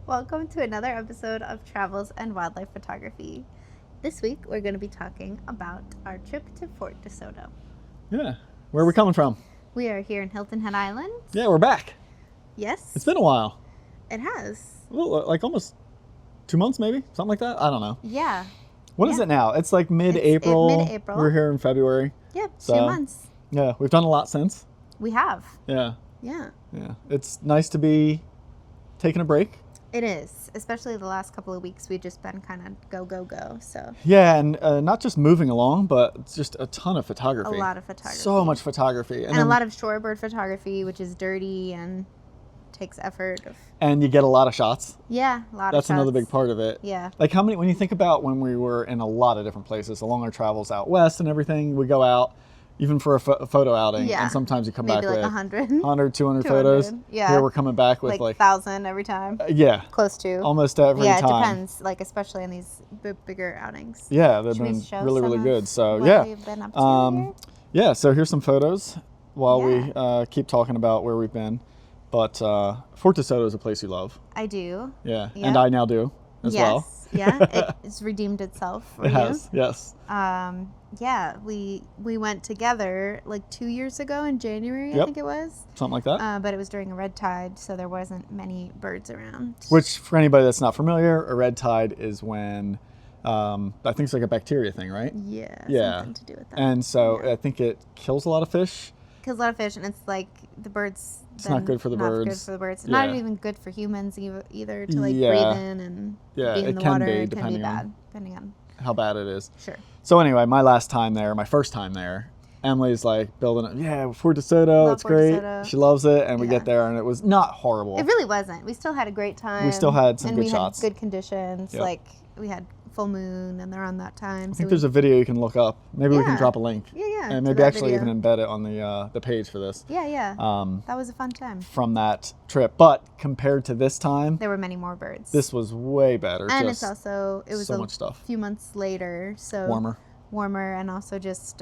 Welcome to another episode of Travels and Wildlife Photography. This week we're going to be talking about our trip to Fort De Soto. Yeah. Where are we coming from? We are here in Hilton Head Island. Yeah, we're back. Yes. It's been a while. It has. Well, like almost 2 months maybe? Something like that? I don't know. Yeah. What is it now? It's like mid-April. Mid-April. We're here in February. Yep, So, 2 months. Yeah, we've done a lot since. We have. Yeah. Yeah. Yeah. It's nice to be taking a break. It is. Especially the last couple of weeks, we've just been kind of go. So Yeah, and not just moving along, but it's just a ton of photography. a lot of photography. So much photography. And a lot of shorebird photography, which is dirty and takes effort. And you get a lot of shots. Yeah, a lot of That's shots. another big part of it. Yeah. Like how many, when you think about when we were in a lot of different places along our travels out west and everything, we go out even for a photo outing. Yeah. And sometimes you come Maybe back like with 100. 100, 200 photos. Yeah. Here we're coming back with like like 1,000 every time. Yeah. Close to. Almost every yeah, time. it depends. Like especially in these bigger outings. Yeah, they've Should we been show really, really some good. of So what yeah. we've been up to here? Yeah, so here's some photos while Yeah. we keep talking about where we've been. But Fort De Soto is a place you love. I do. Yeah, Yep. and I now do as well. Yeah, it's redeemed itself for It you. has, yes. Yeah, we went together like 2 years ago in January, I Yep. think it was. Something like that. But it was during a red tide, so there wasn't many birds around. Which, for anybody that's not familiar, a red tide is when, I think it's like a bacteria thing, right? Yeah, Yeah. something to do with that. And so Yeah. I think it kills a lot of fish. Kills a lot of fish, and it's like the birds. It's not good for the birds. Not good for the birds. Yeah. Not even good for humans either to like Yeah. breathe in and Yeah, be in it the can water. be, It can be depending on- bad, depending on. How bad it is. Sure. So anyway, my last time there, my first time there, Emily's like building it. Yeah, Fort De Soto, Love it's Fort De great. Soto. She loves it. And we Yeah. get there and it was not horrible. It really wasn't. We still had a great time. We still had some and good we shots. had good conditions. Yep. Like we had full moon and around that time. I think there's a video you can look up. Maybe we can Yeah. drop a link. Yeah. And to maybe that actually video. even embed it on the page for this. Yeah. That was a fun time. From that trip. But compared to this time, There were many more birds. this was way better. and just it's also it was so a much stuff. few months later, so Warmer. and also just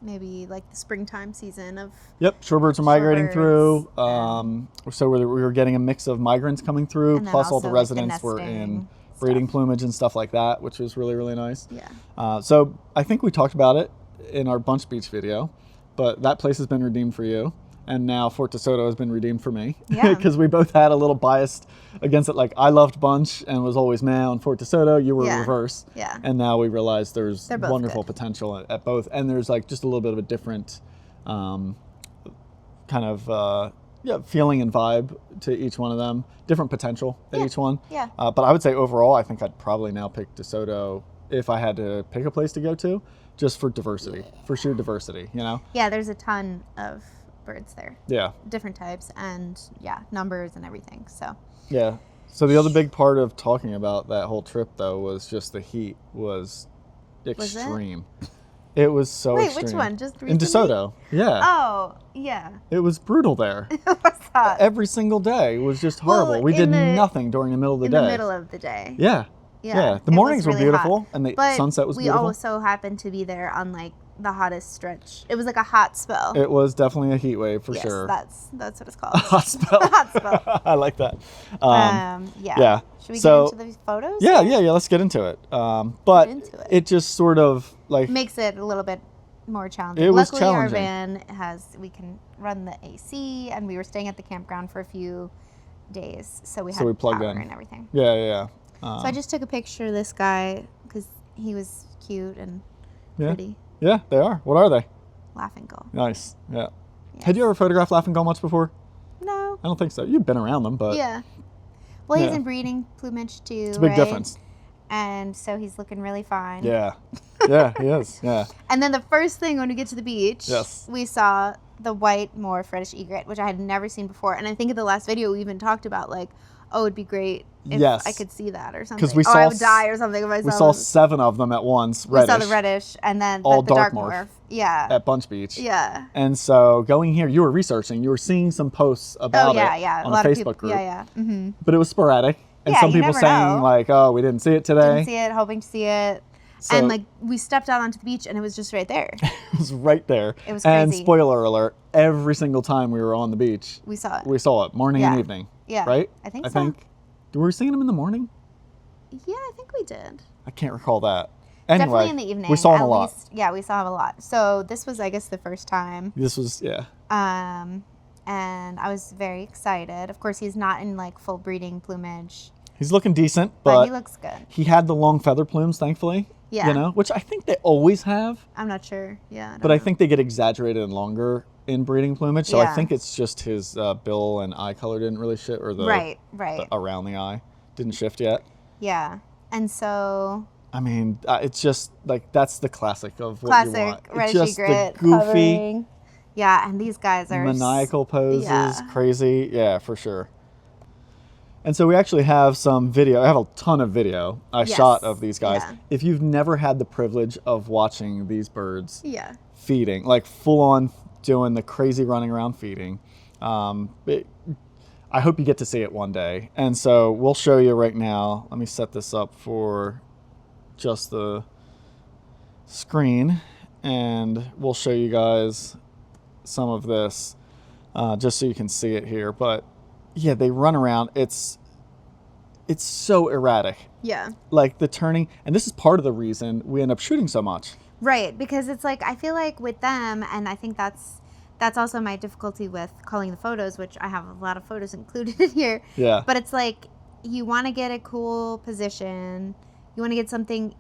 maybe like the springtime season of Yep, shorebirds are migrating through. Shorebirds, So we were getting a mix of migrants coming through, and then plus all the also, like, the residents were in nesting breeding stuff. plumage and stuff like that, which was really, really nice. Yeah. So I think we talked about it in our Bunch Beach video, but that place has been redeemed for you. And now Fort De Soto has been redeemed for me. Yeah. Because we both had a little bias against it. Like I loved Bunch and was always meh on Fort De Soto. You were Yeah. reverse. Yeah. And now we realize there's They're both wonderful good. potential at both. And there's like just a little bit of a different kind of feeling and vibe to each one of them. Different potential at Yeah. each one. Yeah. But I would say overall, I think I'd probably now pick De Soto if I had to pick a place to go to, just for diversity, for sheer diversity, you know? Yeah, there's a ton of birds there. Yeah. Different types and numbers and everything. So Yeah. So the other big part of talking about that whole trip, though, was just the heat was extreme. It was so wait, extreme. which one? Just recently? In De Soto. Yeah. Oh, yeah. It was brutal there. What's that? Every single day was just horrible. Well, we did in the- nothing during the middle of the In day. the middle of the day. Yeah. Yeah, The it mornings was were really beautiful hot. and the But sunset was beautiful. we also happened to be there on like the hottest stretch. It was like a hot spell. It was definitely a heat wave for yes, sure. that's what it's called. Hot spell. Hot spell. I like that. Yeah. yeah. Should we So- get into the photos? Yeah, let's get into it. But into it. it just sort of like Makes it a little bit more challenging. It was Luckily, challenging. our van we can run the AC, and we were staying at the campground for a few days, so we had we plugged power in. and everything. Yeah. So I just took a picture of this guy because he was cute and pretty. Yeah, they are. What are they? Laughing gull. Nice. Yeah. Yes. Had you ever photographed laughing gull much before? No. I don't think so. You've been around them, but Yeah. Well, he's yeah. in breeding plumage too. it's a big right? difference. And so he's looking really fine. Yeah. Yeah, he is. Yeah. And then the first thing when we get to the beach, Yes. we saw the white-morph Reddish Egret, which I had never seen before. And I think in the last video we even talked about like, oh, it'd be great if Yes. I could see that or something. 'Cause we or I saw would die or something if I We saw saw them. 7 of them at once. We saw the reddish and then All the dark dark morph. morph. Yeah. At Bunch Beach. Yeah. And so going here, you were researching, you were seeing some posts about it A on lot a of Facebook people, group. Yeah. Mm-hmm. But it was sporadic. And Yeah, some you people never saying know. like, oh, we didn't see it today. Didn't see it, hoping to see it. So- And like we stepped out onto the beach and it was just right there. It was right there. It was And crazy. spoiler alert, every single time we were on the beach, We saw it. we saw it morning and Yeah. evening. Yeah. Right? I think I so. think. Were we seeing them in the morning? Yeah, I think we did. I can't recall that. Anyway, Definitely in the evening. we saw him at a lot. Least, yeah, we saw him a lot. So this was, I guess, the first time. This was, yeah. And I was very excited. Of course, he's not in like full breeding plumage. He's looking decent, But he looks good. he had the long feather plumes, thankfully. Yeah. You know, which I think they always have. I'm not sure. Yeah. But I think they get exaggerated and longer in breeding plumage. So I Yeah. think it's just his bill and eye color didn't really shift, or the Right. around the eye didn't shift yet. Yeah. And so. I mean, it's just like that's the classic of what you want. Classic Reddish Just Egret the goofy, coloring. Yeah, and these guys are maniacal poses, yeah. crazy. Yeah, for sure. And so we actually have some video. I have a ton of video I Yes. shot of these guys. Yeah. If you've never had the privilege of watching these birds Yeah. feeding, like full on doing the crazy running around feeding, I hope you get to see it one day. And so we'll show you right now. Let me set this up for just the screen, and we'll show you guys some of this just so you can see it here. But yeah, they run around. It's so erratic. Yeah. Like the turning, and this is part of the reason we end up shooting so much. Right, because it's like I feel like with them, and I think that's also my difficulty with calling the photos, which I have a lot of photos included in here. Yeah. But it's like you want to get a cool position. You want to get something,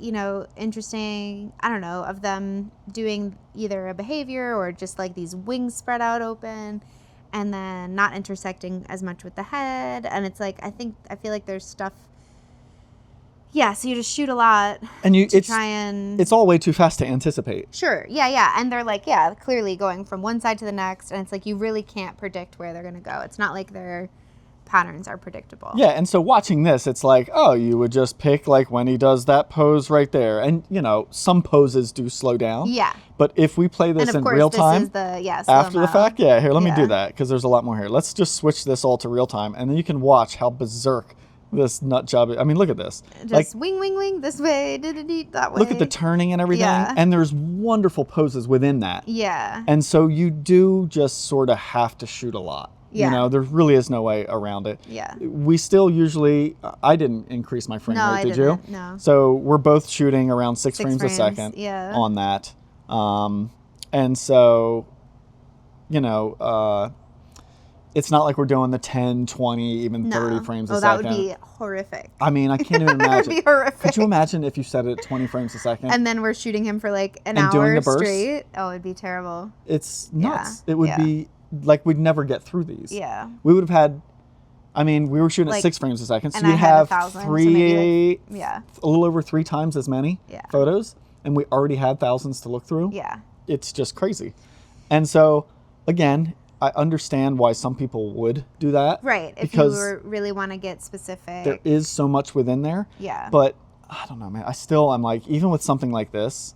interesting, I don't know, of them doing either a behavior or just like these wings spread out open and then not intersecting as much with the head. And it's like, I feel like there's stuff. Yeah, so you just shoot a lot And it's all way too fast to anticipate. Sure, yeah. And they're like, yeah, clearly going from one side to the next. And it's like you really can't predict where they're going to go. It's not like their patterns are predictable. Yeah, and so watching this, it's like, oh, you would just pick like when he does that pose right there. And, some poses do slow down. Yeah. But if we play this And of in course, real this time, is the, after the slow-mo. fact, yeah, here, let me do Yeah. that because there's a lot more here. Let's just switch this all to real time, and then you can watch how berserk this nut job is. I mean, look at this. Just wing, this way, that way. Look at the turning and everything. Yeah. And there's wonderful poses within that. Yeah. And so you do just sort of have to shoot a lot. Yeah. There really is no way around it. Yeah. We still usually, I didn't increase my frame rate, did you? No. So we're both shooting around 6 frames a frames, second yeah. on that. And so, it's not like we're doing the 10, 20, even 30 frames a second. That would be horrific. I mean, I can't even That would imagine. be horrific. Could you imagine if you set it at 20 frames a second? And then we're shooting him for like an And doing hour the bursts? straight. Oh, it'd be terrible. It's nuts. Yeah, It would yeah. be like we'd never get through these. Yeah. We would have had, we were shooting at Like, 6 frames a second, so and you'd I had have 1,000, so three, maybe, yeah. a little over 3 times as many Yeah. photos, and we already had thousands to look through. Yeah. It's just crazy. And so, again, I understand why some people would do that. Right. If because you really want to get specific. there is so much within there. Yeah. But I don't know, man. I'm like, even with something like this,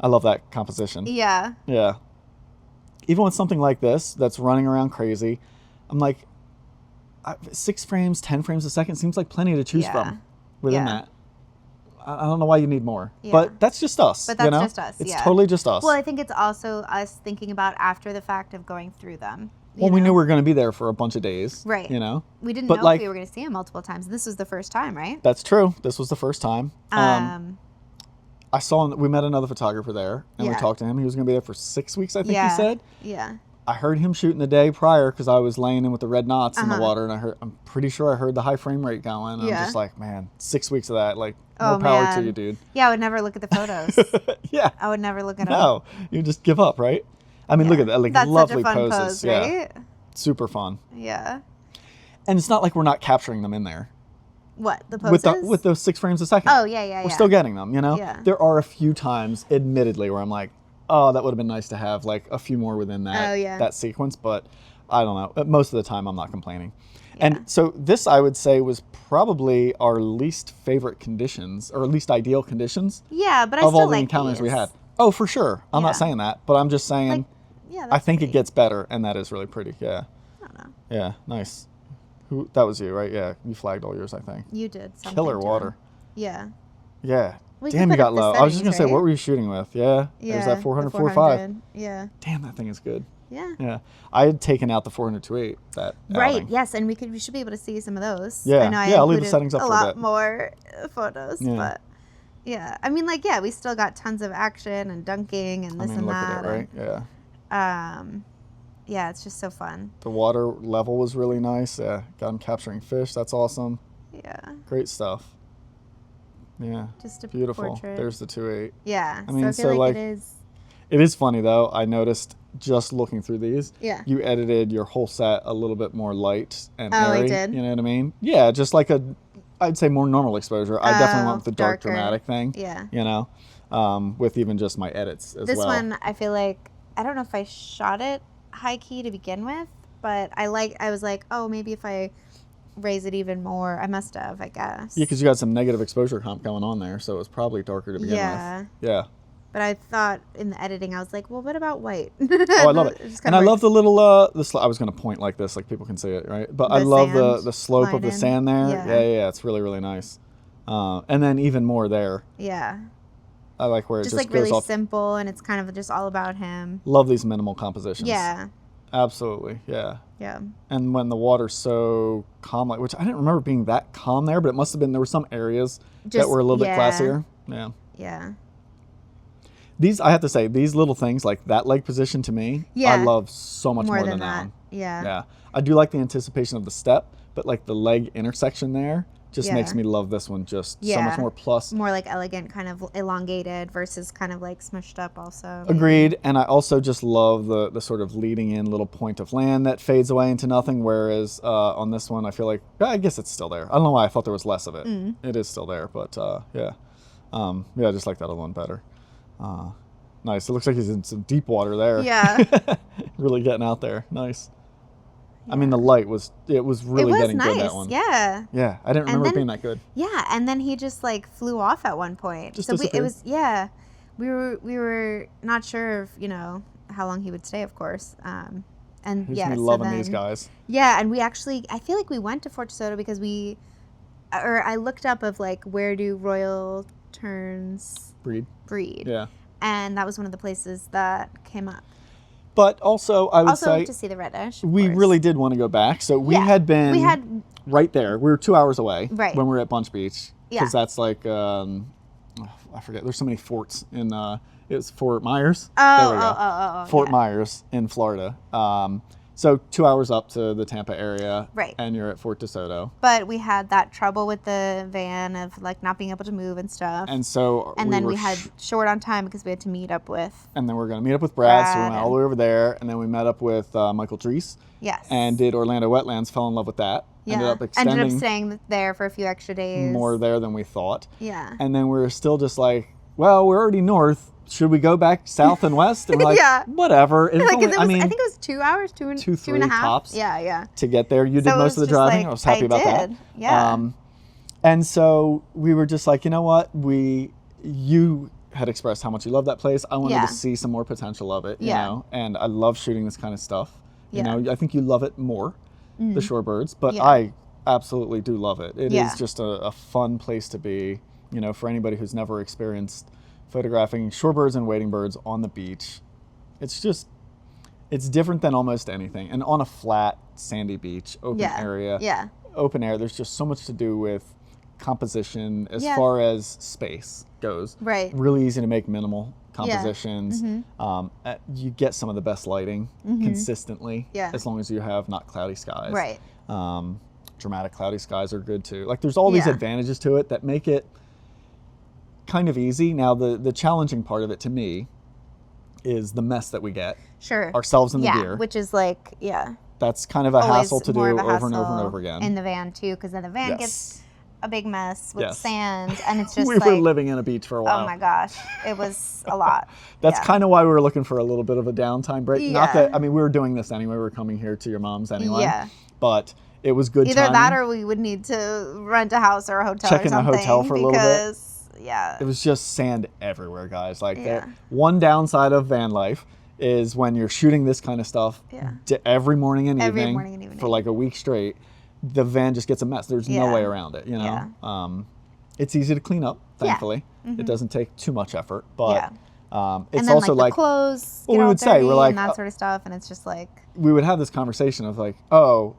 I love that composition. Yeah. Yeah. Even with something like this that's running around crazy, I'm like, 6 frames, 10 frames a second seems like plenty to choose from within Yeah. that. I don't know why you need more. Yeah. But that's just us. But that's just us, It's yeah. totally just us. Well, I think it's also us thinking about after the fact of going through them. Well, we knew we were going to be there for a bunch of days. Right. We didn't But know like, if we were going to see him multiple times. This was the first time, right? That's true. This was the first time. I saw him, we met another photographer there, and we Yeah. talked to him. He was going to be there for 6 weeks, I think yeah. he said. Yeah. I heard him shooting the day prior because I was laying in with the red knots in the Uh-huh. water, and I'm pretty sure I heard the high frame rate going. And Yeah. I'm just like, man, 6 weeks of that, like, Oh, more power man. to you, dude. Yeah, I would never look at the photos. Yeah. I would never look at them. No, you just give up, right? I mean, look at that, like, That's lovely such a fun poses. pose, Yeah, right? super fun. Yeah. And it's not like we're not capturing them in there. What, the poses? With those 6 frames a second. Oh, yeah. We're still getting them, Yeah. There are a few times, admittedly, where I'm like, oh, that would have been nice to have like a few more within that that sequence, but I don't know. Most of the time, I'm not complaining. Yeah. And so this, I would say, was probably our least favorite conditions, or least ideal conditions. Yeah, but I of still all the like encounters we these. had. Oh, for sure. I'm Yeah. not saying that, but I'm just saying. Like, yeah, I think pretty. it gets better, and that is really pretty. Yeah. I don't know. Yeah. Nice. That was you, right? Yeah. You flagged all yours, I think. You did something. Killer to water. him. Yeah. Yeah. We can Damn, you put got up the low. I was just gonna settings, say, what right? were you shooting with? Yeah. Yeah. There's that the 400, 400. Yeah. Damn, that thing is good. Yeah. Yeah. I had taken out the 400-8 that Right. outing. Yes, and we should be able to see some of those. Yeah. I know I I'll leave the included settings up a for a lot bit. more photos, Yeah. but yeah. I mean, like, yeah, we still got tons of action and dunking and this and look that. at it, right? Yeah. Yeah, it's just so fun. The water level was really nice. Yeah. Got him capturing fish. That's awesome. Yeah. Great stuff. Yeah. Just a Beautiful. portrait. There's the 2.8. Yeah. I mean, so I feel like it is. It is funny though. I noticed just looking through these. Yeah. You edited your whole set a little bit more light and Oh, I airy. did? You know what I mean? Yeah, just like I'd say more normal exposure. I definitely went with the dark darker. dramatic thing. Yeah. You know, with even just my edits as This well. one, I feel like, I don't know if I shot it high key to begin with, but I was like, oh, maybe if I raise it even more, I must have, I guess. Yeah, because you got some negative exposure comp going on there, so it was probably darker to begin with. Yeah. But I thought in the editing, I was like, well, what about white? Oh, I love it. And I love the little, I was going to point like this, like people can see it, right? But I love the slope of the sand there. Yeah. It's really, really nice. And then even more there. Yeah. I like where it just like goes really off. simple, and it's kind of just all about him. Love these minimal compositions. Yeah. Absolutely, yeah. Yeah. And when the water's so calm, which I didn't remember being that calm there, but it must have been, there were some areas that were a little bit classier. Yeah. Yeah. These, I have to say, these little things, like that leg position to me, I love so much more than that one. Yeah. Yeah. I do like the anticipation of the step, but like the leg intersection there just makes me love this one just so much more plus. More like elegant, kind of elongated versus kind of like smushed up also. Agreed. And I also just love the sort of leading in little point of land that fades away into nothing, whereas on this one I feel like, I guess it's still there. I don't know why I thought there was less of it. It is still there, but yeah. I just like that other one better. Nice. It looks like he's in some deep water there. Yeah. Really getting out there. Nice. Yeah. I mean, the light was really getting good that one. Yeah. Yeah. I didn't remember it being that good. Yeah. And then he just like flew off at one point. Just so disappeared. we were not sure if, how long he would stay, of course. And He's me loving these guys. Yeah. And I feel like we went to Fort De Soto because I looked up of like, where do royal terns breed. Yeah. And that was one of the places that came up. But also, I would say to see the Reddish. We really did want to go back. So we had right there. We were 2 hours away when we were at Bunch Beach. Because that's like, I forget. There's so many forts in, it was Fort Myers. Fort Myers in Florida. So 2 hours up to the Tampa area. Right. And you're at Fort De Soto. But we had that trouble with the van of like not being able to move and stuff. And so we had short on time because we had to meet up with. And then we were going to meet up with Brad. So we went all the way over there. And then we met up with Michael Drees. Yes. And did Orlando Wetlands, fell in love with that. Yeah. Ended up staying there for a few extra days. More there than we thought. Yeah. And then we were still just like, well, we're already north. Should we go back south and west? And we're like, whatever. It's like, I think it was 2 hours, two and a half. Tops. Yeah. To get there. You did most of the driving. Like, I was happy about that. Yeah. And so we were just like, you know what? You had expressed how much you love that place. I wanted to see some more potential of it, you know? And I love shooting this kind of stuff. You know, I think you love it more, the Shorebirds, but I absolutely do love it. It is just a fun place to be, for anybody who's never experienced photographing shorebirds and wading birds on the beach. It's different than almost anything. And on a flat, sandy beach, open area, open air, there's just so much to do with composition as far as space goes. Right. Really easy to make minimal compositions. You get some of the best lighting consistently, as long as you have not cloudy skies. Right. Dramatic cloudy skies are good too. Like there's all these advantages to it that make it kind of easy. Now the challenging part of it to me is the mess that we get. Sure. Ourselves and the gear. Which is like, that's kind of a hassle to do over and over and hassle over again. In the van too, because then the van gets a big mess with sand, and it's just we were living in a beach for a while. Oh my gosh, it was a lot. That's kind of why we were looking for a little bit of a downtime break. Not that, I mean, we were doing this anyway. We were coming here to your mom's anyway. Yeah. But it was good Either timing. that or we would need to rent a house or a hotel Check or something. in a hotel for a little bit. Yeah. It was just sand everywhere, guys. Like one downside of van life is when you're shooting this kind of stuff every morning and evening for like a week straight, the van just gets a mess. There's no way around it, It's easy to clean up, thankfully. It doesn't take too much effort, but It's and then also like the clothes well, get we all would say, dirty we're like, and that sort of stuff, and it's just like. we would have this conversation of like, oh,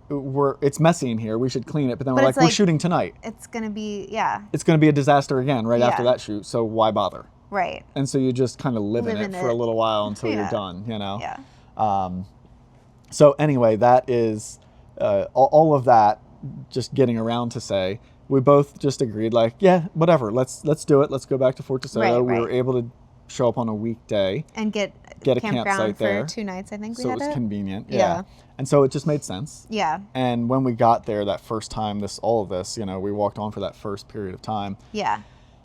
it's messy in here, we should clean it. But then we're like, we're shooting tonight. It's gonna be It's gonna be a disaster again right after Yeah. that shoot. So why bother? Right. And so you just kind of live in it for a little while until you're Yeah. done, you know? Yeah. So anyway, that is all of that. Just getting around to say, we both just agreed, like, yeah, whatever. Let's do it. Let's go back to Fort De Soto. Right. We were able to show up on a weekday And get a campground campsite for there. 2 nights, I think we So it had was it. convenient. Yeah. And so it just made sense. Yeah. And when we got there that first time, all of this, you know, we walked on for that first period of time. Yeah.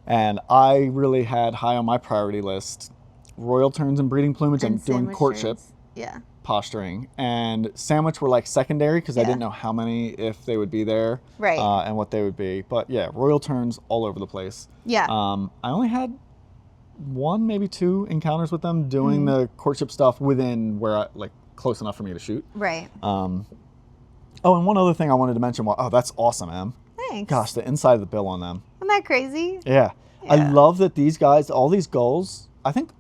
And I really had high on my priority list royal terns and breeding plumage and doing Sandwich courtship Terns. Yeah. posturing. And sandwich were like secondary because I Yeah. didn't know how many, if they would be there. Right. And what they would be. But yeah, royal terns all over the place. Yeah. I only had 1, maybe 2 encounters with them doing Mm-hmm. the courtship stuff within close enough for me to shoot. Right. Oh, and one other thing I wanted to mention. That's awesome, Em. Thanks. Gosh, the inside of the bill on them. Isn't that crazy? Yeah. I Yeah. love that these guys, all these gulls, I think,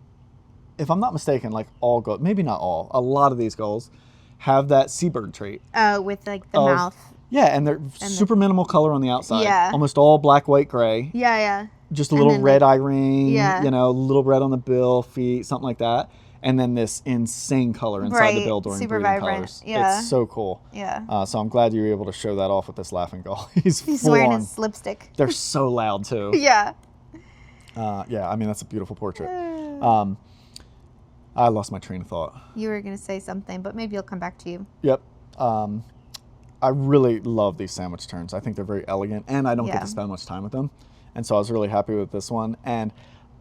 if I'm not mistaken, like all gulls, maybe not all, a lot of these gulls have that seabird trait. With like the mouth. Yeah, and they're super minimal color on the outside. Yeah. Almost all black, white, gray. Yeah, yeah. Just a little then, red eye ring, Yeah. you know, a little red on the bill, feet, something like that. And then this insane color inside the Bright, bill during super breeding vibrant, colors. yeah. It's so cool. Yeah. So I'm glad you were able to show that off with this laughing gull. He's full wearing on. his lipstick. They're so loud too. Yeah. Yeah, I mean, that's a beautiful portrait. I lost my train of thought. You were going to say something, but maybe you'll come back to you. Yep. I really love these sandwich terns. I think they're very elegant, and I don't get Yeah. to spend much time with them. And so I was really happy with this one. And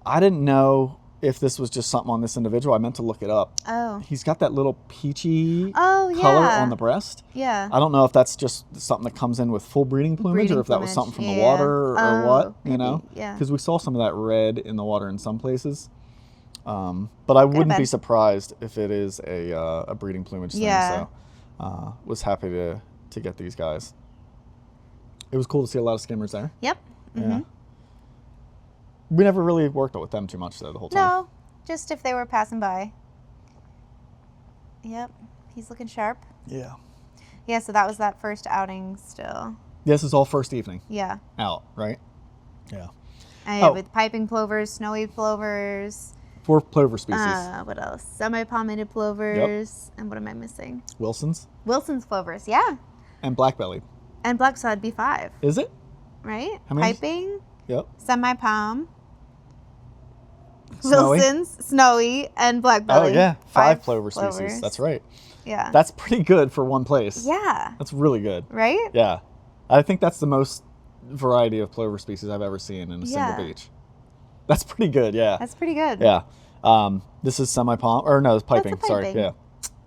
I didn't know if this was just something on this individual. I meant to look it up. Oh. He's got that little peachy Oh, color yeah. on the breast. Yeah. I don't know if that's just something that comes in with full breeding plumage Breeding or if that was plumage, something from the yeah. water or Oh, what, maybe, you know? yeah. Because we saw some of that red in the water in some places. But I wouldn't be been. surprised if it is a breeding plumage thing. Yeah. So was happy to get these guys. It was cool to see a lot of skimmers there. Yep. Yeah. We never really worked with them too much though the whole time. No, just if they were passing by. Yep. He's looking sharp. Yeah. Yeah, so that was that first outing still. This is all first evening Yeah. out, right? Yeah. And with piping plovers, snowy plovers. 4 plover species. What else? Semi-palmated plovers. And what am I missing? Wilson's Wilson's plovers, yeah. and black-bellied. And black, so that'd be 5, Is it? right? How many? Piping, Yep. semi-palm, Snowy? Wilson's, snowy, and black Oh belly. yeah, 5 plover plovers. species. That's right. Yeah. That's pretty good for one place. yeah. That's really good. Right? Yeah. I think that's the most variety of plover species I've ever seen in a Yeah. single beach. That's pretty good, yeah. That's pretty good. Yeah. This is semi-palm, or no, it's piping. That's a Sorry, piping. yeah.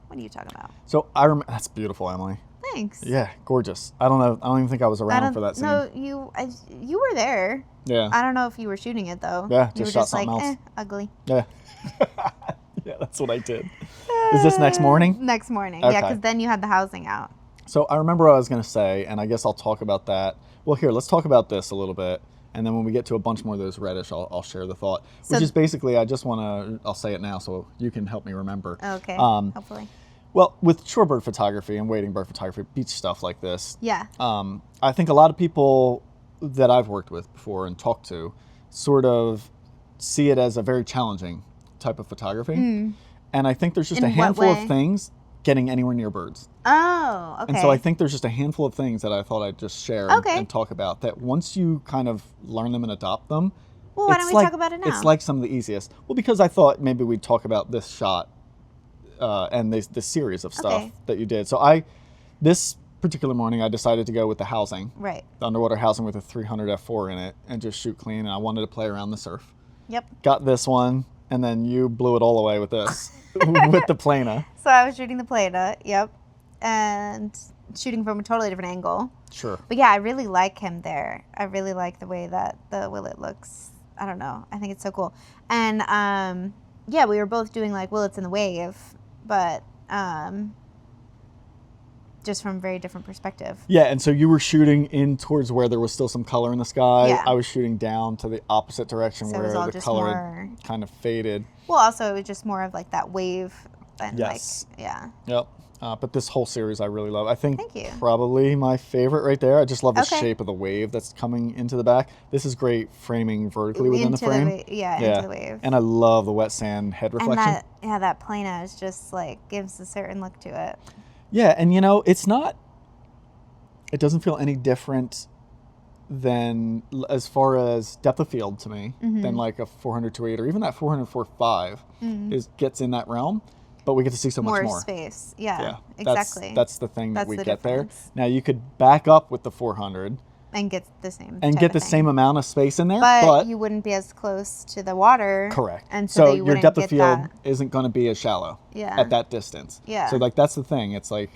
What are you talking about? So I remember, that's beautiful, Emily. Thanks. Yeah, gorgeous. I don't know, I don't even think I was I around don't, for that scene. No, you were there. Yeah. I don't know if you were shooting it though. Yeah, you just were shot just like, something else. ugly. Yeah. Yeah, that's what I did. Is this next morning? Next morning. Yeah, Okay. because then you had the housing out. So I remember what I was going to say, and I guess I'll talk about that. Well, here, let's talk about this a little bit. And then when we get to a bunch more of those reddish, I'll share the thought. So- Which is basically, I just want to, I'll say it now so you can help me remember. Okay. Hopefully. Well, with shorebird photography and wading bird photography, beach stuff like this, Yeah. I think a lot of people that I've worked with before and talked to sort of see it as a very challenging type of photography. And I think there's just In a what handful way? of things getting anywhere near birds. Oh, okay. And so I think there's just a handful of things that I thought I'd just share Okay. and talk about that once you kind of learn them and adopt them. Well, why it's don't we like- talk about it now? It's like some of the easiest. Well, because I thought maybe we'd talk about this shot and this series of stuff Okay. that you did. So this particular morning, I decided to go with the housing, Right. the underwater housing with a 300 f4 in it, and just shoot clean. And I wanted to play around the surf. Yep. Got this one, and then you blew it all away with this, with the plana. So I was shooting the plana. Yep. And shooting from a totally different angle. Sure. But yeah, I really like him there. I really like the way that the willet looks. I don't know. I think it's so cool. And yeah, we were both doing like willets in the wave, but just from a very different perspective. Yeah, and so you were shooting in towards where there was still some color in the sky. Yeah. I was shooting down to the opposite direction So it was where all the just color more- had kind of faded. Well, also it was just more of like that wave and Yes. like, yeah. Yep. But this whole series I really love. I think Thank you. probably my favorite right there. I just love the Okay. shape of the wave that's coming into the back. This is great framing vertically within the Into frame. into the wave. And I love the wet sand head reflection. And that plana is just like gives a certain look to it. Yeah, and it doesn't feel any different than as far as depth of field to me than like a 400-8 or even that 400-4.5 gets in that realm, but we get to see so much more space. Yeah, that's, exactly. that's the thing that That's we the get difference. there. Now you could back up with the 400 and get the same and type get of the thing. same amount of space in there, but you wouldn't be as close to the water. correct. And so, you your wouldn't depth of get field that. isn't going to be as shallow Yeah. at that distance. Yeah. So like that's the thing. It's like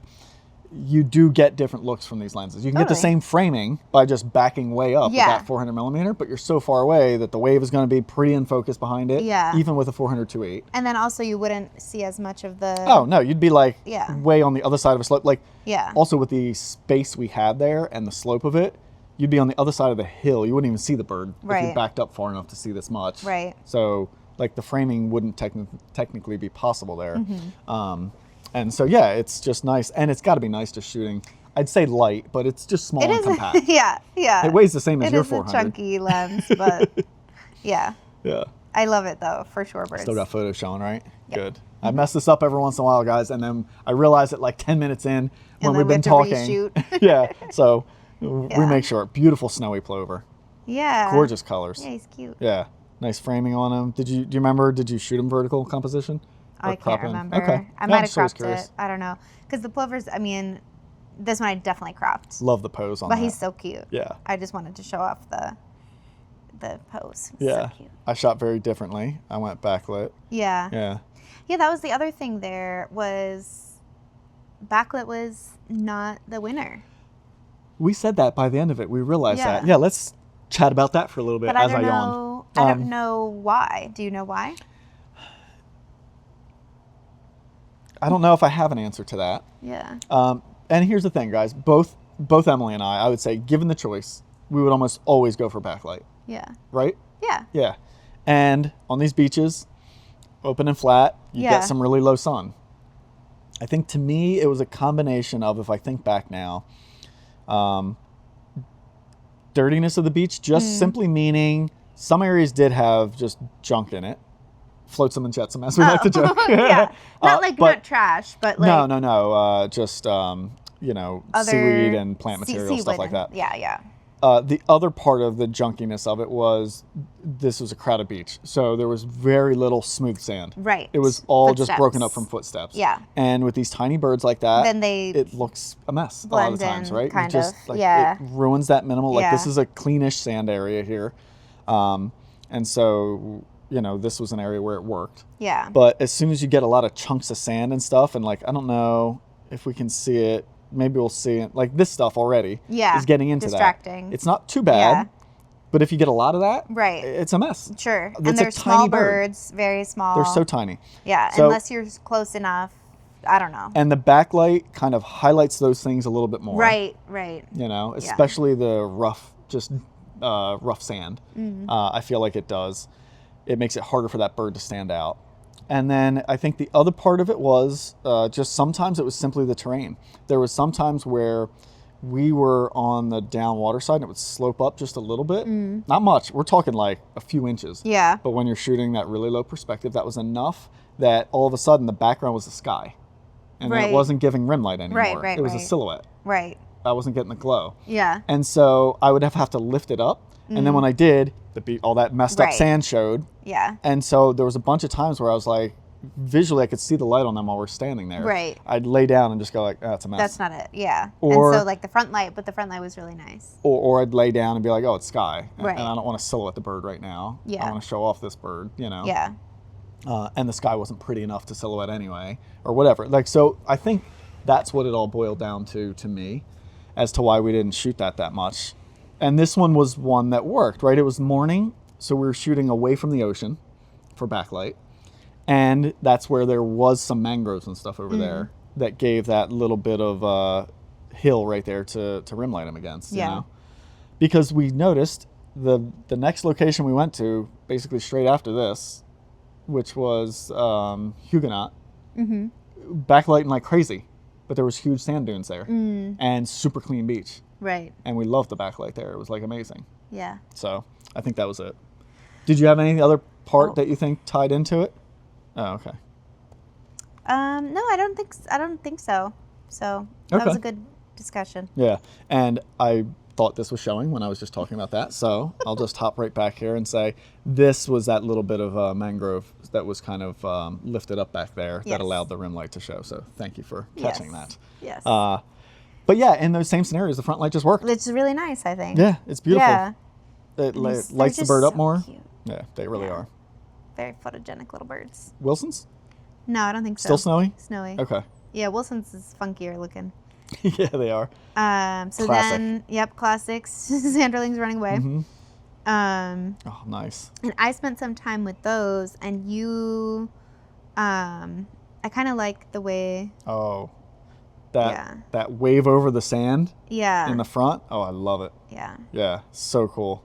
you do get different looks from these lenses. You can get the Totally. same framing by just backing way up with Yeah. that 400 millimeter, but you're so far away that the wave is going to be pretty in focus behind it. Yeah. Even with a 400-8. And then also you wouldn't see as much of the. Oh no, you'd be like Yeah. way on the other side of a slope. Like Yeah. also with the space we had there and the slope of it, you'd be on the other side of the hill. You wouldn't even see the bird if you Right. backed up far enough to see this much. Right. So like the framing wouldn't technically be possible there. Mm-hmm. And so yeah, it's just nice, and it's got to be nice just shooting. I'd say light, but it's just small It and is. compact. Yeah. It weighs the same as It your is a 400. chunky lens, but yeah, Yeah. I love it though for shorebirds. Still got photos showing, right? Yep. Good. I mess this up every once in a while, guys, and then I realize it like 10 minutes in when then we've we been have to talking. reshoot. Yeah. So we Yeah. make sure. Beautiful snowy plover. Yeah. Gorgeous colors. Yeah, he's cute. Yeah. Nice framing on him. Do you remember? Did you shoot him vertical composition? Or I crop can't in? remember. Okay. I No, might I'm have just always cropped curious. it. I don't know. Because the plovers, I mean, this one I definitely cropped. Love the pose on But that. he's so cute. Yeah. I just wanted to show off the pose. Yeah. So cute. I shot very differently. I went backlit. Yeah. Yeah. Yeah, that was the other thing there was backlit was not the winner. We said that by the end of it. We realized Yeah. that. Yeah, let's chat about that for a little bit But I as I don't yawn. know. I don't know why. Do you know why? I don't know if I have an answer to that. Yeah. And here's the thing, guys. Both Emily and I would say, given the choice, we would almost always go for backlight, Yeah. right? Yeah. Yeah. And on these beaches, open and flat, you Yeah. get some really low sun. I think to me, it was a combination of, if I think back now, dirtiness of the beach, just simply meaning some areas did have just junk in it. Flotsam and jetsam, as we like to joke. Yeah. Not but not trash, but like no. Just, other seaweed and plant material, stuff seaweed like that. Yeah, yeah. The other part of the junkiness of it was this was a crowded beach. So there was very little smooth sand. Right. It was all just Footsteps. broken up from footsteps. Yeah. And with these tiny birds like that, Then they it looks a mess a lot of the blend times, in, right? You kind just, of, like, yeah. It ruins that minimal. Like Yeah. this is a cleanish sand area here. And so, this was an area where it worked. Yeah. But as soon as you get a lot of chunks of sand and stuff, and like, I don't know if we can see it. Maybe we'll see it. Like this stuff already Yeah, is getting into distracting. that. It's not too bad. Yeah. But if you get a lot of that, Right. it's a mess. Sure. It's And a they're tiny small bird. birds, very small. They're so tiny. Yeah, So- unless you're close enough. I don't know. And the backlight kind of highlights those things a little bit more. Right. Especially the rough sand. Mm-hmm. I feel like it does. It makes it harder for that bird to stand out. And then I think the other part of it was just sometimes it was simply the terrain. There was sometimes where we were on the down water side and it would slope up just a little bit. Not much. We're talking like a few inches. Yeah. But when you're shooting that really low perspective, that was enough that all of a sudden the background was the sky. And then it Right. wasn't giving rim light anymore. Right, it was a right. silhouette. Right. I wasn't getting the glow. Yeah. And so I would have to lift it up. And then when I did, all that messed up Right. sand showed. Yeah. And so there was a bunch of times where I was like, visually I could see the light on them while we're standing there. Right. I'd lay down and just go like, that's a mess. That's not it. Yeah. Or- and so like the front light, but the front light was really nice. Or I'd lay down and be like, oh, it's sky. Right. And I don't want to silhouette the bird right now. Yeah. I want to show off this bird, Yeah. And the sky wasn't pretty enough to silhouette anyway, or whatever. Like, so I think that's what it all boiled down to me, as to why we didn't shoot that much. And this one was one that worked, right? It was morning, so we were shooting away from the ocean for backlight. And that's where there was some mangroves and stuff over there that gave that little bit of hill right there to rim light them against. Yeah. You know? Because we noticed the next location we went to, basically straight after this, which was Huguenot, backlighting like crazy, but there was huge sand dunes there and super clean beach. Right. And we loved the backlight there. It was like amazing. Yeah. So I think that was it. Did you have any other part that you think tied into it? Oh, okay. No, I don't think so. So that was a good discussion. Yeah, and I thought this was showing when I was just talking about that. So I'll just hop right back here and say this was that little bit of mangrove that was kind of lifted up back there that allowed the rim light to show. So thank you for catching that. Yes. But yeah, in those same scenarios, the front light just worked. It's really nice, I think. Yeah, it's beautiful. Yeah. It They're lights the just bird up so more. cute. Yeah, they really are. Very photogenic little birds. Wilson's? No, I don't think so. Still snowy? Snowy. Okay. Yeah, Wilson's is funkier looking. Yeah, they are. So Classic. then, classics. Sanderlings running away. Oh, nice. And I spent some time with those, and you, I kind of like the way. Oh, that wave over the sand in the front. Oh, I love it. Yeah. Yeah, so cool.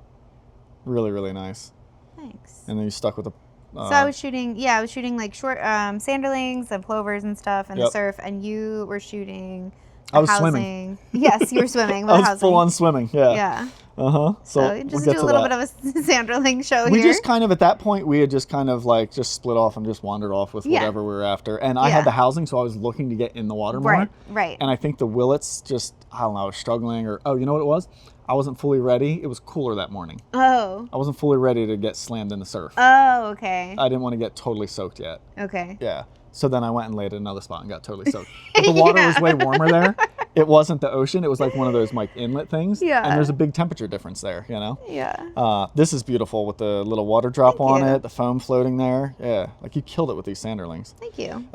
Really, really nice. Thanks. And then you stuck with the. So I was shooting like short sanderlings and plovers and stuff in the surf, and you were shooting. I was housing. swimming. Yes, you were swimming. I was full on swimming. Yeah. Yeah. So just we'll do a little bit of a sanderling show we here. just kind of at that point we had just kind of like just split off and just wandered off with whatever we were after. And I had the housing, so I was looking to get in the water more. Right. And I think the willets just I don't know, I was struggling or you know what it was? I wasn't fully ready. It was cooler that morning. Oh. I wasn't fully ready to get slammed in the surf. Oh, okay. I didn't want to get totally soaked yet. Okay. Yeah. So then I went and laid at another spot and got totally soaked. But the water was way warmer there. It wasn't the ocean. It was like one of those like inlet things. Yeah. And there's a big temperature difference there, you know? Yeah. This is beautiful with the little water drop Thank on you. it, the foam floating there. Yeah. Like you killed it with these sanderlings. Thank you.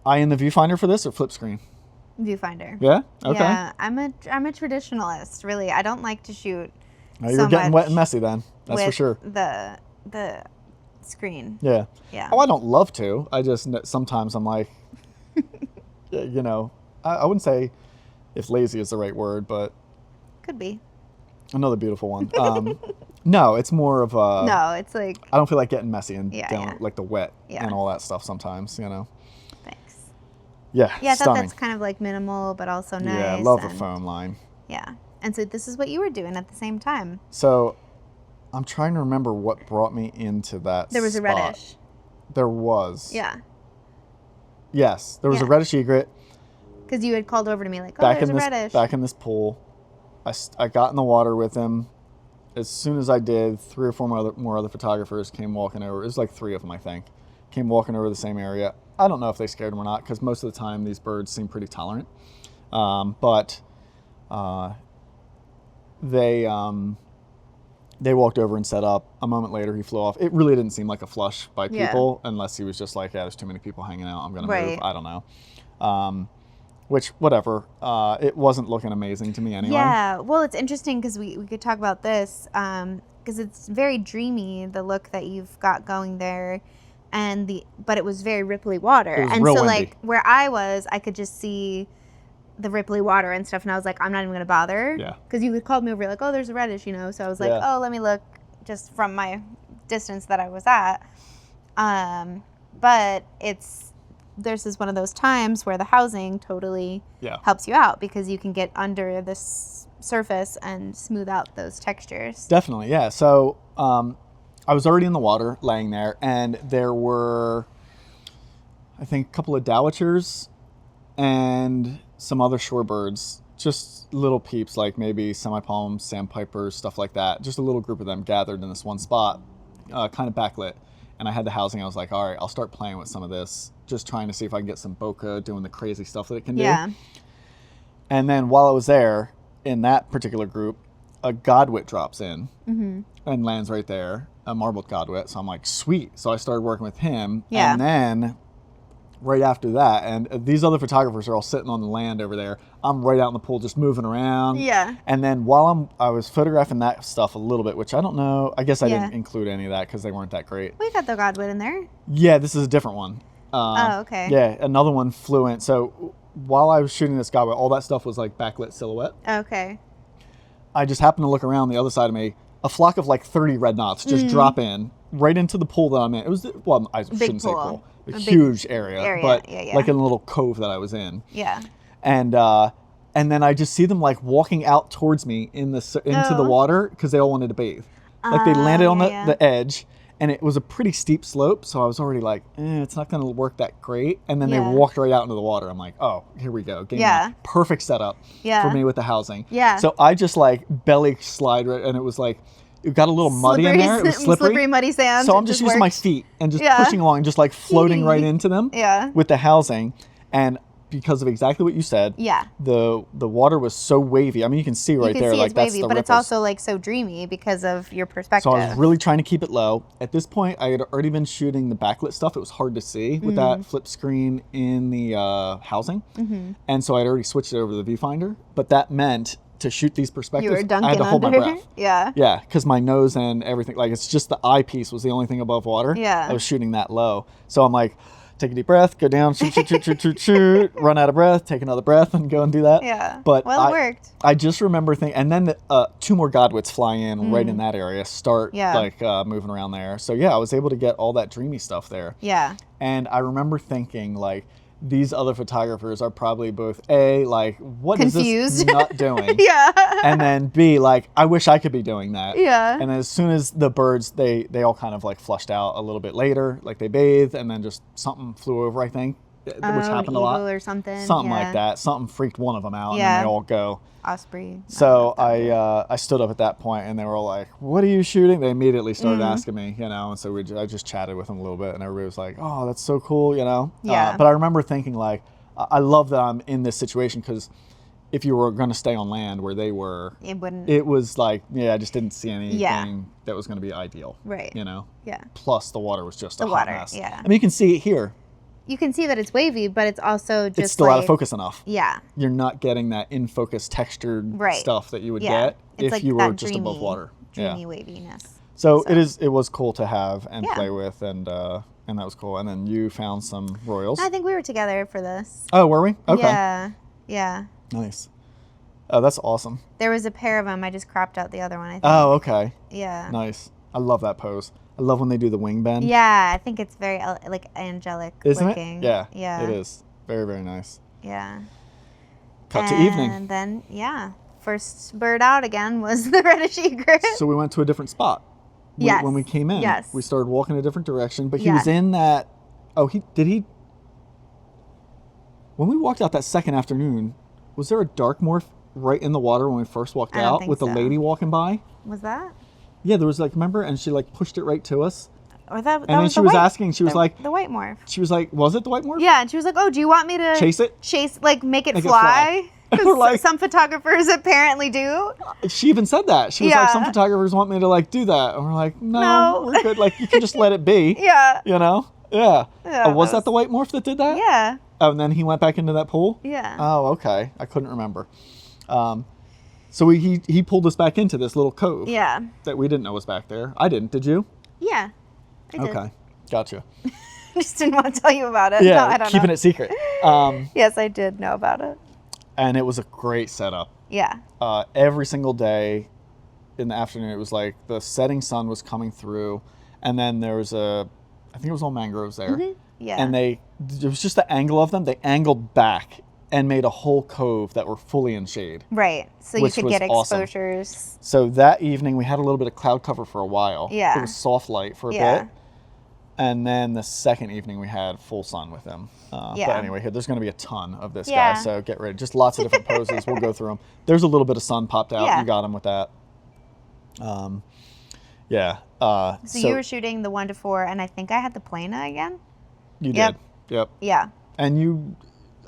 Eye in the viewfinder for this or flip screen? Viewfinder. Yeah? Okay. Yeah, I'm a traditionalist, really. I don't like to shoot. Now you're getting wet and messy then. That's for with sure. The screen. Yeah. Yeah. Oh, I don't love to. I just sometimes I'm like, you know, I wouldn't say if lazy is the right word, but could be. another beautiful one. No, it's more of a. No, it's like. I don't feel like getting messy and Yeah. like the wet and all that stuff sometimes, you know. Thanks. Yeah. Yeah, I thought stunning. that's kind of like minimal, but also nice. Yeah, I love the foam line. Yeah. And so this is what you were doing at the same time. So I'm trying to remember what brought me into that There was a spot. reddish. There was. Yeah. Yes, there was a reddish egret. Because you had called over to me like, oh, there's a reddish. Back in this pool. I got in the water with him. As soon as I did, 3 or 4 more other photographers came walking over. It was like 3 of them, I think. Came walking over the same area. I don't know if they scared them or not, because most of the time these birds seem pretty tolerant. But they walked over and set up. A moment later, he flew off. It really didn't seem like a flush by people, unless he was just like, yeah, there's too many people hanging out. I'm going to move. I don't know. Which, whatever. It wasn't looking amazing to me anyway. Yeah. Well, it's interesting because we could talk about this because it's very dreamy, the look that you've got going there. But it was very ripply water. It was and real so windy. like where I was, I could just see the ripply water and stuff. And I was like, I'm not even going to bother. Yeah. Because you had called me over like, oh, there's a reddish, you know? So I was like, oh, let me look just from my distance that I was at. But this is one of those times where the housing totally helps you out because you can get under this surface and smooth out those textures. Definitely, yeah. So I was already in the water laying there, and there were, I think, a couple of dowitchers and some other shorebirds, just little peeps like maybe semi-palms, sandpipers, stuff like that. Just a little group of them gathered in this one spot, kind of backlit. And I had the housing. I was like, all right, I'll start playing with some of this, just trying to see if I can get some bokeh doing the crazy stuff that it can do. Yeah. And then while I was there, in that particular group, a godwit drops in and lands right there, a marbled godwit. So I'm like, sweet. So I started working with him. Yeah. And then right after that, and these other photographers are all sitting on the land over there. I'm right out in the pool just moving around. Yeah. And then while I was photographing that stuff a little bit, which I don't know. I guess I didn't include any of that because they weren't that great. We got the godwit in there. Yeah, this is a different one. Oh, okay. Yeah, another one flew in. So while I was shooting this guy, all that stuff was like backlit silhouette. Okay. I just happened to look around the other side of me. A flock of like 30 red knots just drop in right into the pool that I'm in. It was, well, I shouldn't say pool. A huge area, but like in a little cove that I was in. Yeah. And then I just see them like walking out towards me into the water because they all wanted to bathe. Like they landed on the edge, and it was a pretty steep slope, so I was already like, it's not going to work that great. And then they walked right out into the water. I'm like, oh, here we go. Perfect setup for me with the housing. Yeah. So I just like belly slide right, and it was like, it got a little muddy in there. It was slippery, muddy sand. So I'm just using my feet and just pushing along, just like floating right into them with the housing. And because of exactly what you said, the water was so wavy. I mean, you can see right there, like that's the ripples. But it's also like so dreamy because of your perspective. So I was really trying to keep it low. At this point, I had already been shooting the backlit stuff. It was hard to see with that flip screen in the housing. And so I'd already switched it over to the viewfinder. But that meant to shoot these perspectives, I had to hold my breath. Yeah, because my nose and everything, like it's just the eyepiece was the only thing above water. I was shooting that low. So I'm like, take a deep breath, go down, shoot, run out of breath, take another breath, and go and do that. Yeah. But well, it worked. I just remember thinking, and then two more godwits fly in right in that area, start like moving around there. So yeah, I was able to get all that dreamy stuff there. Yeah. And I remember thinking like, these other photographers are probably both A, like, what is this nut doing? And then B, like, I wish I could be doing that. And as soon as the birds, they all kind of like flushed out a little bit later, like they bathed, and then just something flew over, I think, which happened a lot. Or something. Something like that. Something freaked one of them out, and then they all go. Osprey. So I stood up at that point, and they were all like, what are you shooting? They immediately started asking me, you know, and so I just chatted with them a little bit, and everybody was like, oh, that's so cool, you know? But I remember thinking, like, I love that I'm in this situation, because if you were going to stay on land where they were, it was like, I just didn't see anything that was going to be ideal. Right. You know? Yeah. Plus, the water was just a hot mess. Yeah. I mean, you can see it here. You can see that it's wavy, but it's also just it's still out of focus enough. Yeah. You're not getting that in focus textured stuff that you would get if like you were just above water. Dreamy waviness. So it was cool to have and play with, and that was cool. And then you found some royals. I think we were together for this. Oh, were we? Okay. Yeah. Yeah. Nice. Oh, that's awesome. There was a pair of them. I just cropped out the other one, I think. Oh, okay. Yeah. Nice. I love that pose. I love when they do the wing bend. Yeah, I think it's very like angelic looking. It? Yeah. Yeah. It is. Very, very nice. Yeah. Cut to evening. And then, first bird out again was the Reddish Egret. So we went to a different spot. When we came in. Yes. We started walking a different direction, but he was in that. Oh, when we walked out that second afternoon, was there a dark morph right in the water when we first walked out with the lady walking by? Was that? Yeah, there was like, remember? And she like pushed it right to us. Or that and then she was asking, she was like... The white-morph. She was like, was it the white-morph? Yeah, and she was like, oh, do you want me to... Chase it? Like make it fly? Because like, some photographers apparently do. She even said that. She was like, some photographers want me to like do that. And we're like, no, we're good. Like, you can just let it be. You know? Yeah. Was that the white-morph that did that? Yeah. Oh, and then he went back into that pool? Yeah. Oh, okay. I couldn't remember. So he pulled us back into this little cove. Yeah. That we didn't know was back there. I didn't. Did you? Yeah. I did. Okay. Gotcha. Just didn't want to tell you about it. Yeah, no, I don't keeping know. it secret. Yes, I did know about it. And it was a great setup. Yeah. Every single day in the afternoon, it was like the setting sun was coming through, and then there was I think it was all mangroves there. Mm-hmm. Yeah. And it was just the angle of them. They angled back and made a whole cove that were fully in shade. Right. So you could get exposures. Awesome. So that evening we had a little bit of cloud cover for a while. Yeah. It was soft light for a bit. And then the second evening we had full sun with them. But anyway, there's going to be a ton of this guy, so get ready. Just lots of different poses. We'll go through them. There's a little bit of sun popped out. You got him with that. So you were shooting the 1-4, and I think I had the plana again? You did. Yep. Yeah. And you,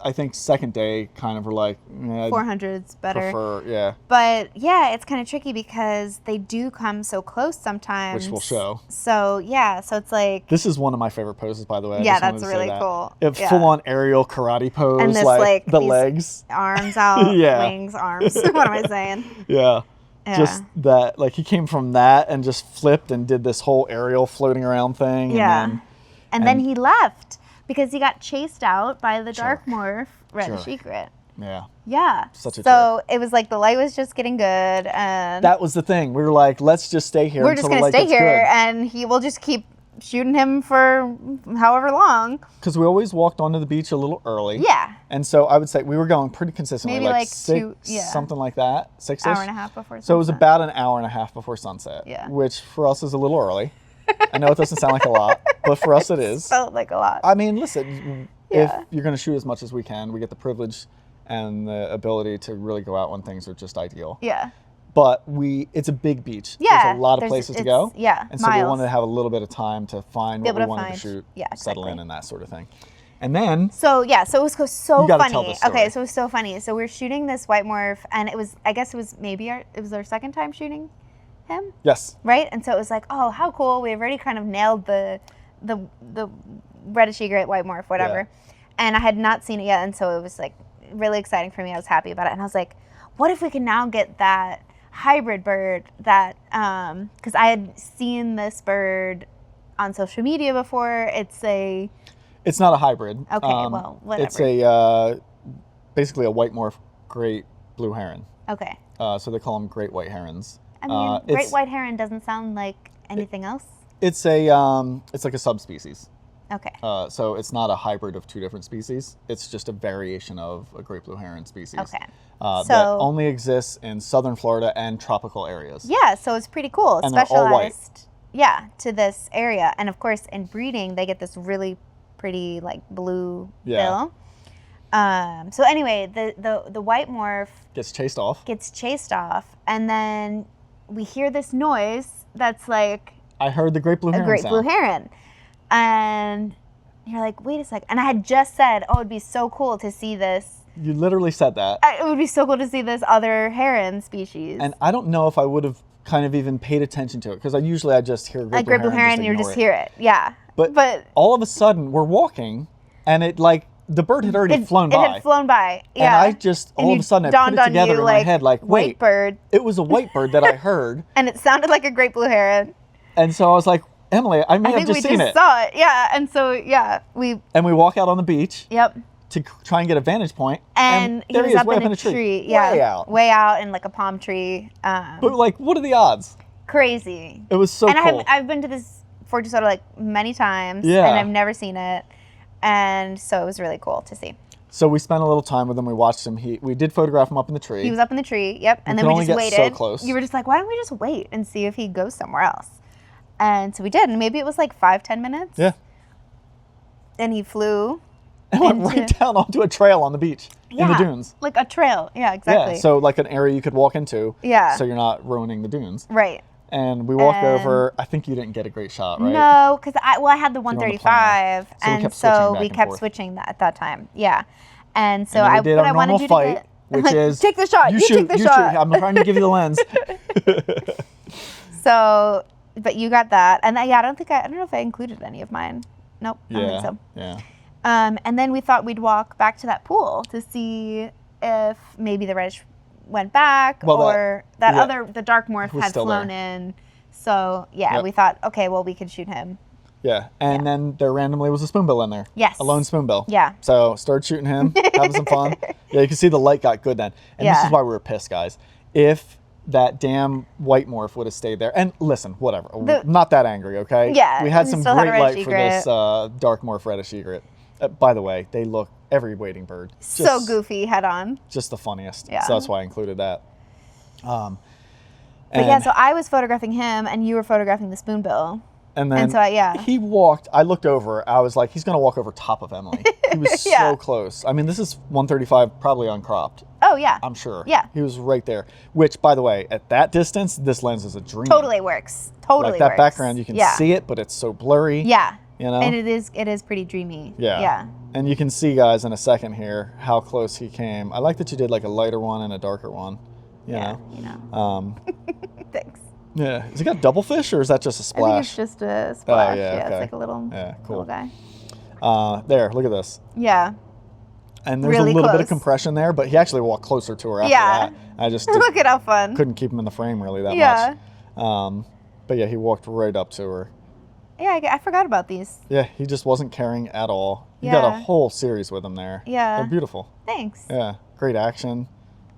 I think second day kind of were like, 400's better. Yeah. But yeah, it's kind of tricky because they do come so close sometimes. Which we'll show. So so it's like. This is one of my favorite poses, by the way. Yeah, that's really cool. Full on aerial karate pose, and this, like the legs. Arms out, wings, arms. What am I saying? Yeah. Just that, like he came from that and just flipped and did this whole aerial floating around thing. Yeah. And then he left. Because he got chased out by the dark morph. Reddish Sure. Egret. Yeah. Yeah. Such a So it was like the light was just getting good, and That was the thing. We were like, let's just stay here. we're just until gonna the light stay gets here, good. and he will just keep shooting him for however long. Because we always walked onto the beach a little early. Yeah. And so I would say we were going pretty consistently, Maybe like six, two- yeah. something like that, 6-ish. Hour and a half before sunset. So it was about an hour and a half before sunset. Yeah. Which for us is a little early. I know it doesn't sound like a lot, but for us it is. Felt like a lot. I mean, listen, Yeah. if you're going to shoot as much as we can, we get the privilege and the ability to really go out when things are just ideal. Yeah. But it's a big beach. Yeah, There's a lot of places to go. yeah, And so we miles. wanted to have a little bit of time to find Be what able we to wanted to find- shoot, yeah, settle in exactly. and that sort of thing. And then, So yeah, so it was so You gotta funny. tell this story. Okay, so it was so funny. So we were shooting this white-morph, and I guess it was our second time shooting him, yes, right? And so it was like, oh, how cool! We've already kind of nailed the Reddish Egret white-morph, whatever. And I had not seen it yet, and so it was like really exciting for me. I was happy about it, and I was like, what if we can now get that hybrid bird that because I had seen this bird on social media before. it's not a hybrid. Okay, well, whatever. It's a basically a white-morph great blue heron. Okay. So they call them great white herons. I mean, great it's- white heron doesn't sound like anything else. It's like a subspecies. Okay. So it's not a hybrid of two different species. It's just a variation of a great blue heron species. Okay. That So- only exists in southern Florida and tropical areas. Yeah, so it's pretty cool. It's And they're all white. specialized, yeah, to this area. And of course, in breeding, they get this really pretty like blue Yeah. bill. So anyway, the white morph Gets chased off. gets chased off, and then we hear this noise that's like I heard the great blue a heron great sound. blue heron. And you're like, wait a sec. And I had just said, oh, it'd be so cool to see this. You literally said that. It would be so cool to see this other heron species. And I don't know if I would have kind of even paid attention to it because I just hear a great blue heron, and you ignore just it. hear it. Yeah. But all of a sudden we're walking and it like the bird had already flown by. It had flown by. Yeah. And I just And all you of a sudden I put dawned it on together you, in my head like, white wait, bird. it was a white bird that I heard. And it sounded like a great blue heron. And so I was like, Emily, I may I have think just we seen just it. saw it. Yeah. And so we And we walk out on the beach yep. to try and get a vantage point. And he there was is, up way in up a tree. Yeah. Way out. Way out in like a palm tree. But like, what are the odds? Crazy. It was so and cool. I've been to this Fort De Soto like many times. Yeah. And I've never seen it. And so it was really cool to see. So we spent a little time with him. We watched him. We did photograph him up in the tree. He was up in the tree, yep. And We then could we only just get so waited. close. You were just like, why don't we just wait and see if he goes somewhere else? And so we did. And maybe it was like 5-10 minutes. Yeah. And he flew. And went into- right down onto a trail on the beach in the dunes. Like a trail. Yeah, exactly. Yeah, so like an area you could walk into. Yeah. So you're not ruining the dunes. Right. And we walked And- over. I think you didn't get a great shot, right? No, because I had the on the 135, plane. So we and kept switching so back we and kept forth. switching that at that time. Yeah, and so And then we did but our I wanted normal you fight, to get, which like, is take the shot. You take the shot. Shoot. I'm trying to give you the lens. So, but you got that, and I don't know if I included any of mine. Nope, I don't think so. Yeah. And then we thought we'd walk back to that pool to see if maybe the reddish went back, Well, or the dark morph was had still flown there. in. So yeah, Yep. we thought, okay, well we could shoot him. Yeah. And then there randomly was a spoonbill in there. Yes. A lone spoonbill. Yeah. So started shooting him, having some fun. Yeah, you can see the light got good then. And this Yeah. is why we were pissed, guys. If that damn white morph would have stayed there, and listen, whatever, not that angry, okay? Yeah, We had we some still had great a light reddish for this dark morph reddish egret. By the way, they look every wading bird. So goofy head on. Just the funniest. Yeah. So that's why I included that. But yeah, so I was photographing him, and you were photographing the spoonbill. And then and so he walked. I looked over. I was like, he's going to walk over top of Emily. He was Yeah. so close. I mean, this is 135, probably uncropped. Oh yeah, I'm sure. Yeah. He was right there. Which, by the way, at that distance, this lens is a dream. totally works. Totally Like that works. background, you can see it, but it's so blurry. Yeah. You know? And it is pretty dreamy. Yeah. Yeah. And you can see, guys, in a second here, how close he came. I like that you did like a lighter one and a darker one. You know? You know. Thanks. Yeah. Has he got double fish, or is that just a I think splash? it's just a splash. yeah, It's okay. like a little, cool. little guy. There, look at this. Yeah. And there's Really a little bit close. of compression there, but he actually walked closer to her after Yeah. that. I just Look at how fun. couldn't keep him in the frame really that Yeah. much. But yeah, he walked right up to her. Yeah, I forgot about these. Yeah, he just wasn't caring at all. You got a Yeah. whole series with him there. Yeah. They're beautiful. Thanks. Yeah, great action.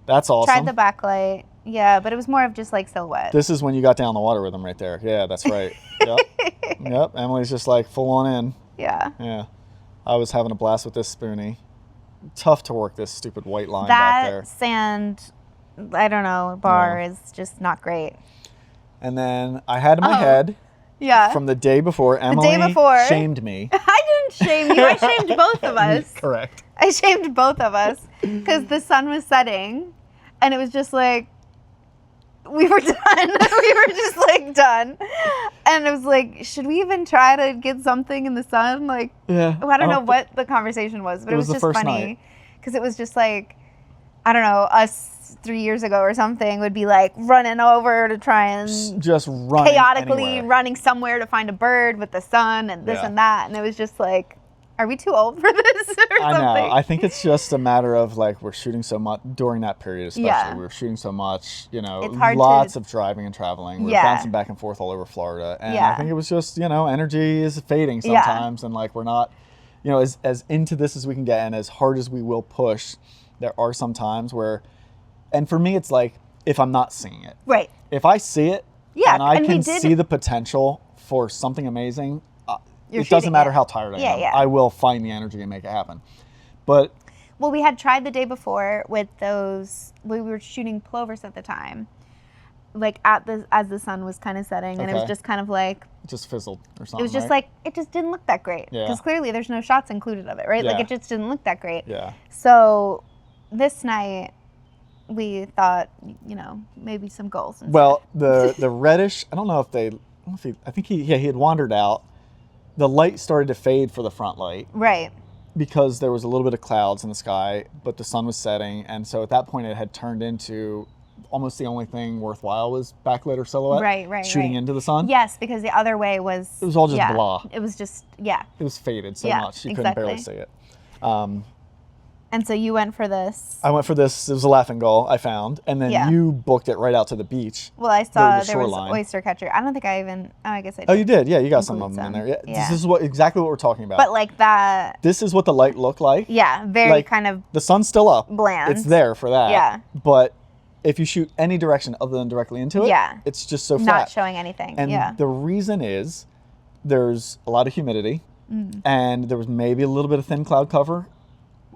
That's awesome. Tried the backlight. Yeah, but it was more of just like silhouette. This is when you got down the water with him right there. Yeah, that's right. Yep. Yep. Emilie's just like full on in. Yeah. Yeah. I was having a blast with this spoonie. Tough to work this stupid white line back there. That sand, I don't know, bar is just not great. And then I had in my head Yeah. from the day before, Emily shamed me. I didn't shame you. I shamed both of us. Correct. I shamed both of us because the sun was setting and it was just like, we were done. We were just like done. And it was like, should we even try to get something in the sun? Like, Yeah. I don't know what the conversation was, but it was the just first funny night. because it was just like, I don't know, us 3 years ago or something would be like running over to try and Just running chaotically anywhere. running somewhere to find a bird with the sun and this and that. And it was just like, are we too old for this or I something? know. I think it's just a matter of like we're shooting so much during that period, especially. Yeah. We were shooting so much, you know, It's hard lots to- of driving and traveling. We were Yeah. bouncing back and forth all over Florida. And I Yeah. think it was just, you know, energy is fading Yeah. sometimes. And like we're not, you know, as into this as we can get and as hard as we will push, there are some times where, and for me, it's like if I'm not seeing it. Right. If I see it Yeah, and I and we can did- see the potential for something amazing, You're it doesn't shooting matter it. how tired I Yeah, am. yeah. I will find the energy and make it happen. But Well, we had tried the day before with those, we were shooting plovers at the time, like as the sun was kind of setting, and it was Okay. just kind of like, it just fizzled or something. it was just right? like, it just didn't look that great. Yeah. Because clearly there's no shots included of it, right? Like Yeah. it just didn't look that great. Yeah. So this night, we thought, you know, maybe some goals. Instead. Well, the reddish, I don't know if they, I think he had wandered out. The light started to fade for the front light Right. because there was a little bit of clouds in the sky, but the sun was setting. And so at that point it had turned into almost the only thing worthwhile was backlit or silhouette. Right. Shooting into the sun. Yes, because the other way was... It was all just blah. It was just, yeah. It was faded so Yeah, much. You couldn't barely see exactly. it. And so you went for this. I went for this. It was a laughing gull I found. And then Yeah. you booked it right out to the beach. Well, I saw the there was shoreline. oyster catcher. I don't think I even... Oh, I guess I did. Oh, you did? Yeah, you got some of Include them in some. there. Yeah. Yeah. This is exactly what we're talking about. But like that... This is what the light looked like. Yeah, very Like, kind of The sun's still up. bland. It's there for that. Yeah. But if you shoot any direction other than directly into it, Yeah. it's just so Not flat. showing anything. And yeah. the reason is there's a lot of humidity and there was maybe a little bit of thin cloud cover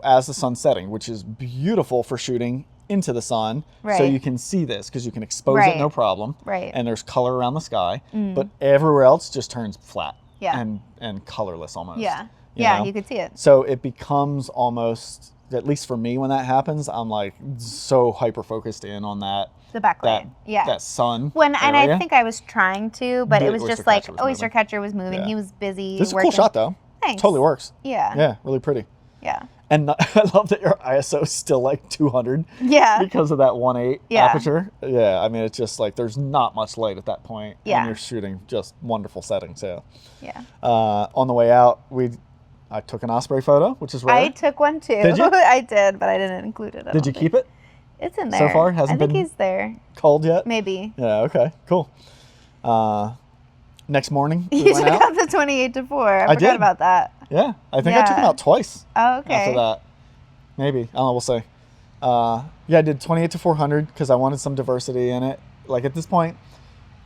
as the sun's setting, which is beautiful for shooting into the sun. So Right. you can see this because you can expose Right. it no problem. Right. And there's color around the sky. But everywhere else just turns flat. Yeah. And colorless almost. Yeah. you Yeah, know? you could see it. So it becomes almost, at least for me when that happens, I'm like so hyper focused in on that The backlight. Yeah. that sun And I area. think I was trying to, but The it was oyster just like catcher was oyster moving. catcher was moving. Yeah. He was busy. This is a working. cool shot though. Thanks. Totally works. Yeah. Yeah, really pretty. Yeah. And I love that your ISO is still like 200 Yeah. because of that 1.8 Yeah. aperture. Yeah, I mean it's just like there's not much light at that point, Yeah. and you're shooting just wonderful settings. Yeah. Yeah. On the way out, I took an osprey photo, which is rare. I took one too. Did you? I did, but I didn't include it. Did you keep it? It's in there. So far? Hasn't I think been- he's there. Cold yet? Maybe. Yeah. Okay. Cool. Next morning we You went took out. out the 28 to 4. I forgot did. about that. Yeah, I think I took Yeah. them out twice. Oh, okay. After that. Maybe. I don't know, we'll see. Yeah, I did 28 to 400 because I wanted some diversity in it. Like at this point,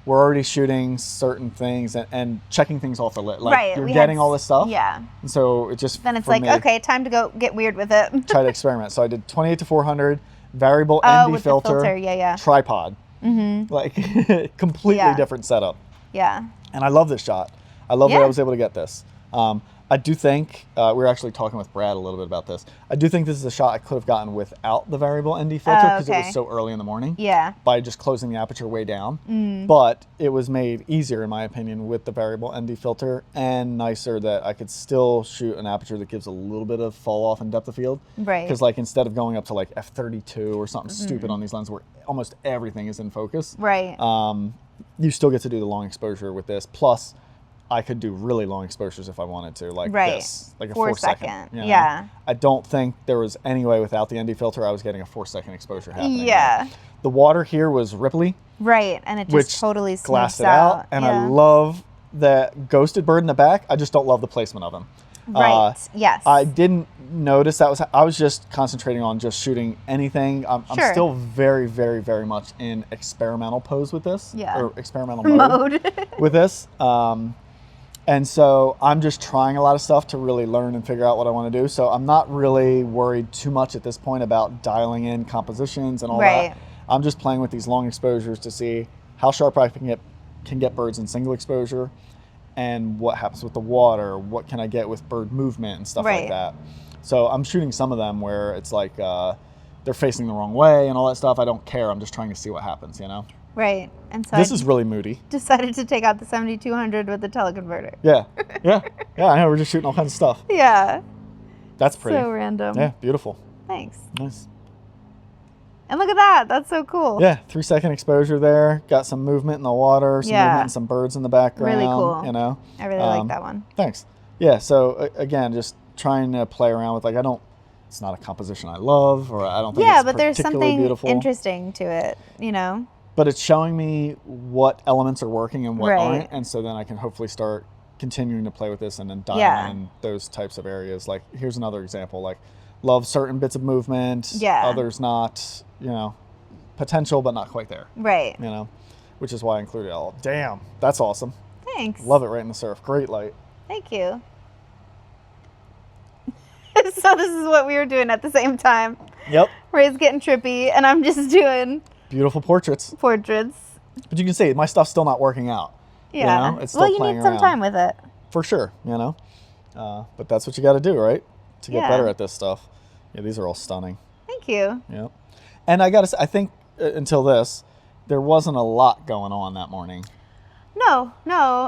we're already shooting certain things and checking things off the list. Like Right. you're we getting had all this stuff. Yeah. And so it just, Then it's for like, me, okay, time to go get weird with it. try to experiment. So I did 28 to 400, variable Oh, ND with filter, the filter. Yeah, yeah. tripod. Mm-hmm. Like completely Yeah. different setup. Yeah. And I love this shot. I love that Yeah. I was able to get this. I do think, we were actually talking with Brad a little bit about this. I do think this is a shot I could have gotten without the variable ND filter because it okay. was so early in the morning. Yeah. By just closing the aperture way down. But it was made easier, in my opinion, with the variable ND filter and nicer that I could still shoot an aperture that gives a little bit of fall off in depth of field. Right. Because like instead of going up to like f32 or something stupid on these lenses where almost everything is in focus, Right. you still get to do the long exposure with this. Plus, I could do really long exposures if I wanted to, like Right. this, like a 4 4-second. second. you know? Yeah. I don't think there was any way without the ND filter I was getting a 4-second exposure happening. Yeah. The water here was ripply, Right. And it just which totally glassed smooths it out, and yeah. I love the ghosted bird in the back, I just don't love the placement of him. Right. Yes. I didn't notice that I was just concentrating on just shooting anything. I'm Sure. still very, very, very much in experimental pose with this. Yeah. Or experimental mode with this. And so I'm just trying a lot of stuff to really learn and figure out what I want to do. So I'm not really worried too much at this point about dialing in compositions and all that. I'm just playing with these long exposures to see how sharp I can get birds in single exposure, and what happens with the water, what can I get with bird movement and stuff like that. So I'm shooting some of them where it's like they're facing the wrong way and all that stuff. I don't care. I'm just trying to see what happens, you know? Right. And so this is really moody. Decided to take out the 7200 with the teleconverter. Yeah. Yeah. Yeah, I know. We're just shooting all kinds of stuff. Yeah. That's pretty. So random. Yeah, beautiful. Thanks. Nice. And look at that. That's so cool. Yeah, 3-second exposure there. Got some movement in the water, some movement and some birds in the background. Really cool. You know? I really like that one. Thanks. Yeah, so again, just trying to play around with, like, it's not a composition I love, or I don't think it's but there's particularly something beautiful. interesting to it, you know? But it's showing me what elements are working and what aren't, and so then I can hopefully start continuing to play with this and then dial in those types of areas. Like, here's another example, like, love certain bits of movement, others not, you know, potential but not quite there. Right. You know, which is why I included it all. Damn, that's awesome. Thanks. Love it right in the surf. Great light. Thank you. So this is what we were doing at the same time. Yep. Ray's getting trippy, and I'm just doing beautiful portraits. Portraits. But you can see my stuff's still not working out. Yeah. You know? It's still you playing need some around. time with it. For sure, you know. But that's what you got to do, right? To get better at this stuff. Yeah, these are all stunning. Thank you. Yeah. And I got to say, I think until this, there wasn't a lot going on that morning. No.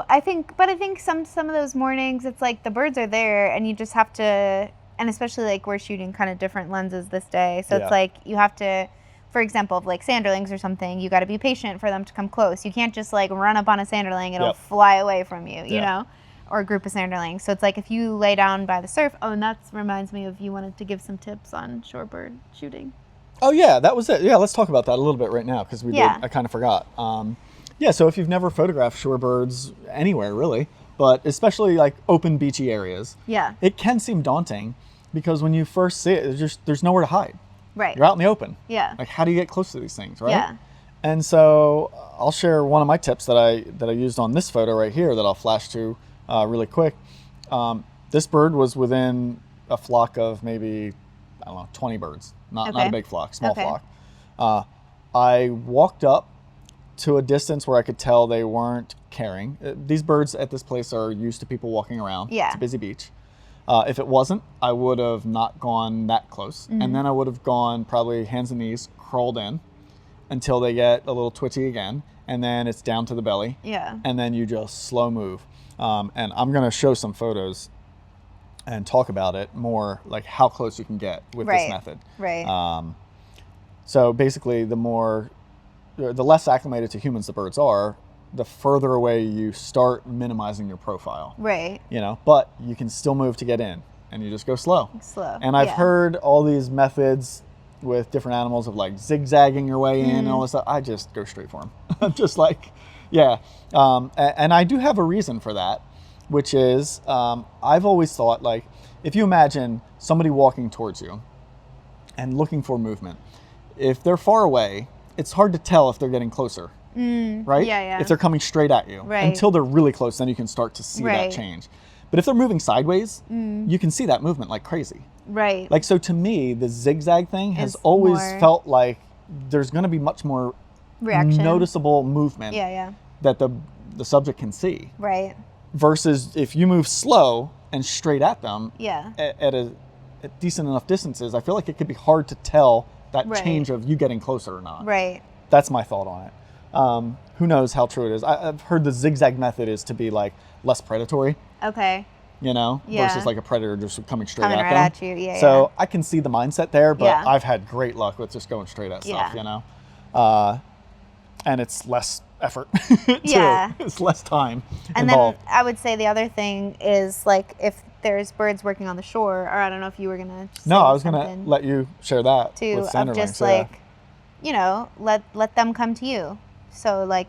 I think some of those mornings, it's like the birds are there, and you just have to. And especially like we're shooting kind of different lenses this day. So it's like you have to, for example, like sanderlings or something, you got to be patient for them to come close. You can't just like run up on a sanderling, it'll fly away from you, you know, or a group of sanderlings. So it's like if you lay down by the surf, and that reminds me of you wanted to give some tips on shorebird shooting. Oh yeah, that was it. Yeah, let's talk about that a little bit right now because we did. I kind of forgot. So if you've never photographed shorebirds anywhere really, but especially like open beachy areas, it can seem daunting. Because when you first see it, there's nowhere to hide. Right. You're out in the open. Yeah. Like, how do you get close to these things, right? Yeah. And so I'll share one of my tips that I used on this photo right here that I'll flash to really quick. This bird was within a flock of maybe, I don't know, 20 birds. Not a big flock, small flock. I walked up to a distance where I could tell they weren't caring. These birds at this place are used to people walking around. Yeah. It's a busy beach. If it wasn't, I would have not gone that close. And then I would have gone probably hands and knees, crawled in until they get a little twitchy again. And then it's down to the belly. Yeah. And then you just slow move. And I'm going to show some photos and talk about it more, like how close you can get with this method. Right. So basically, the less acclimated to humans the birds are, the further away you start minimizing your profile. Right. You know, but you can still move to get in, and you just go slow. And I've heard all these methods with different animals of like zigzagging your way in and all this stuff. I just go straight for them. I'm just like, and I do have a reason for that, which is I've always thought, like, if you imagine somebody walking towards you and looking for movement, if they're far away, it's hard to tell if they're getting closer. Right? Yeah. If they're coming straight at you. Right. Until they're really close, then you can start to see that change. But if they're moving sideways, you can see that movement like crazy. Right. Like, so to me, the zigzag thing has always felt like there's going to be much more noticeable movement that the subject can see. Right. Versus if you move slow and straight at them at decent enough distances, I feel like it could be hard to tell that change of you getting closer or not. Right. That's my thought on it. Who knows how true it is. I've heard the zigzag method is to be like less predatory. Okay. You know, versus like a predator just coming straight at them. At you. Yeah. So I can see the mindset there, but I've had great luck with just going straight at stuff, you know. And it's less effort too. It's less time involved. Then I would say the other thing is like if there's birds working on the shore, or I don't know if you were gonna I was gonna let you share that too, with of just like, you know, let them come to you. So like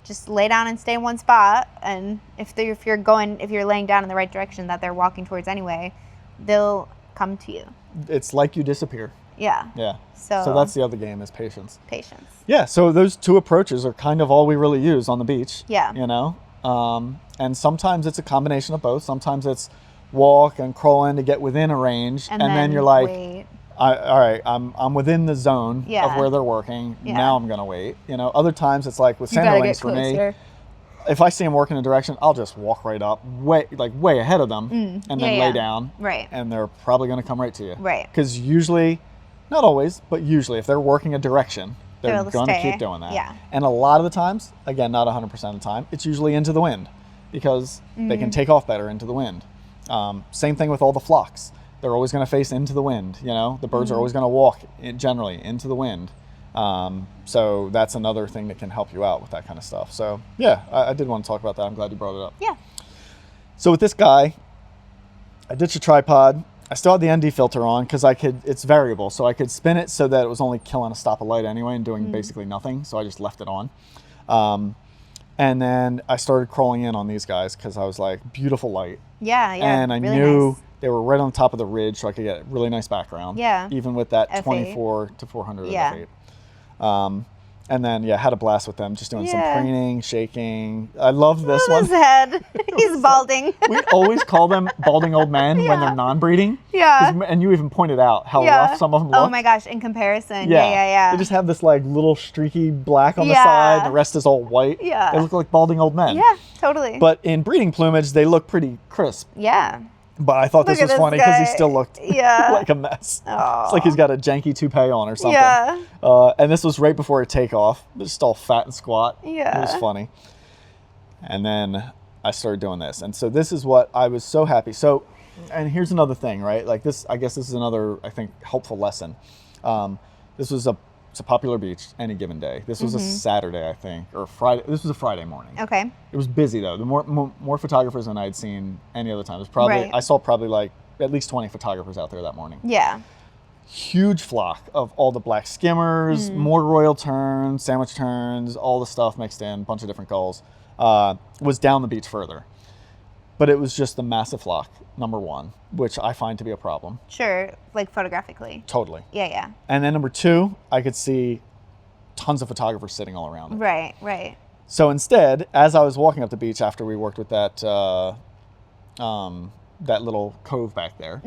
just lay down and stay in one spot. And if you're laying down in the right direction that they're walking towards anyway, they'll come to you. It's like you disappear. Yeah. Yeah. So that's the other game, is patience. Patience. Yeah. So those two approaches are kind of all we really use on the beach. Yeah. You know, and sometimes it's a combination of both. Sometimes it's walk and crawl in to get within a range, and then you're like, wait. all right, I'm within the zone Yeah. of where they're working. Yeah. Now I'm gonna wait. You know, other times it's like with sanderlings for me. If I see them working in a direction, I'll just walk right up, way ahead of them, and then lay down. Right. And they're probably going to come right to you. Right. Because usually, not always, but usually, if they're working a direction, they're They'll going to stay. keep doing that. Yeah. And a lot of the times, again, not 100% of the time, it's usually into the wind, because they can take off better into the wind. Same thing with all the flocks. They're always going to face into the wind. You know, the birds are always going to walk generally into the wind. So that's another thing that can help you out with that kind of stuff. So yeah, I did want to talk about that. I'm glad you brought it up. Yeah. So with this guy, I ditched a tripod. I still had the ND filter on because it's variable. So I could spin it so that it was only killing a stop of light anyway and doing basically nothing. So I just left it on. And then I started crawling in on these guys because I was like, beautiful light. Yeah. Yeah. And I really knew nice. they were right on top of the ridge, so I could get a really nice background. Yeah. Even with that F8. 24 to 400 Yeah. of F8. And then, had a blast with them, just doing some Yeah. preening, shaking. I love this Oh, one. his head. He's balding. We always call them balding old men when they're non-breeding. Yeah. And you even pointed out how Yeah. rough some of them look. Oh my gosh, in comparison. Yeah. They just have this like little streaky black on the Yeah. side. The rest is all white. Yeah. They look like balding old men. Yeah, totally. But in breeding plumage, they look pretty crisp. yeah. But I thought this Look was at this funny because he guy. still looked Yeah. like a mess. Oh. It's like he's got a janky toupee on or something. Yeah. And this was right before a takeoff. Just all fat and squat. Yeah. It was funny. And then I started doing this. And so this is what I was so happy. So, and here's another thing, right? Like this, I guess this is another, I think, helpful lesson. This was it's a popular beach any given day. This was a Saturday, I think, or Friday. This was a Friday morning. Okay. It was busy though. The more photographers than I'd seen any other time. It was probably Right. I saw probably like at least 20 photographers out there that morning. Yeah. Huge flock of all the black skimmers, more royal terns, sandwich terns, all the stuff mixed in, a bunch of different gulls. Was down the beach further, but it was just a massive flock. Number one, which I find to be a problem. Sure. Like photographically. Totally. Yeah. And then number two, I could see tons of photographers sitting all around it. Right. So instead, as I was walking up the beach after we worked with that that little cove back there,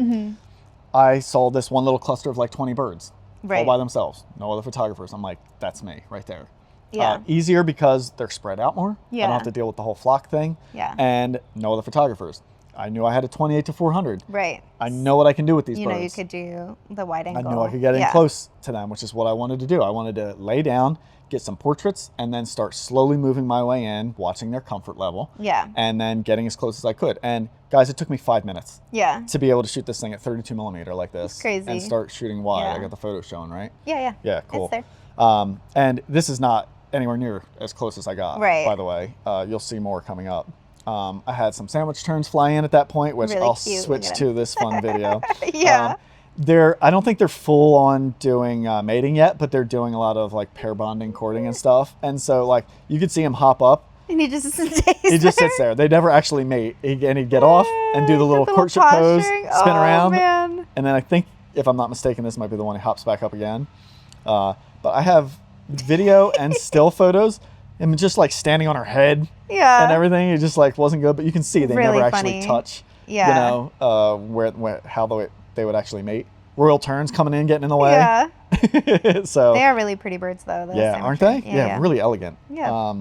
I saw this one little cluster of like 20 birds all Right. by themselves. No other photographers. I'm like, that's me right there. Yeah. Easier because they're spread out more. I Yeah. don't have to deal with the whole flock thing. Yeah. And no other photographers. I knew I had a 28 to 400. Right. I know what I can do with these You birds. know, you could do the wide angle. I knew I could get in Yeah. close to them, which is what I wanted to do. I wanted to lay down, get some portraits, and then start slowly moving my way in, watching their comfort level. Yeah. And then getting as close as I could. And guys, it took me 5 minutes Yeah. to be able to shoot this thing at 32 millimeter like this. That's crazy. And start shooting wide. Yeah. I got the photo showing, right? Yeah. Yeah, cool. It's there. And this is not anywhere near as close as I got, Right. by the way. You'll see more coming up. I had some sandwich terns fly in at that point, which Really I'll cute. switch Look at to this fun video. Yeah. I don't think they're full on doing mating yet, but they're doing a lot of like pair bonding, courting and stuff. And so like you could see him hop up. And he just stays He just sits there. They never actually mate. And he'd get off and do the little courtship pose, posturing. spin around. Man. And then I think, if I'm not mistaken, this might be the one he hops back up again. But I have video and still photos. Him just like standing on her head Yeah. and everything. It just like wasn't good. But you can see they Really never actually funny. touch. Yeah. You know, how they would actually mate. Royal terns coming in, getting in the way. Yeah. So They are really pretty birds, though. those yeah, sandwich aren't they? terns. Yeah, really elegant. Yeah.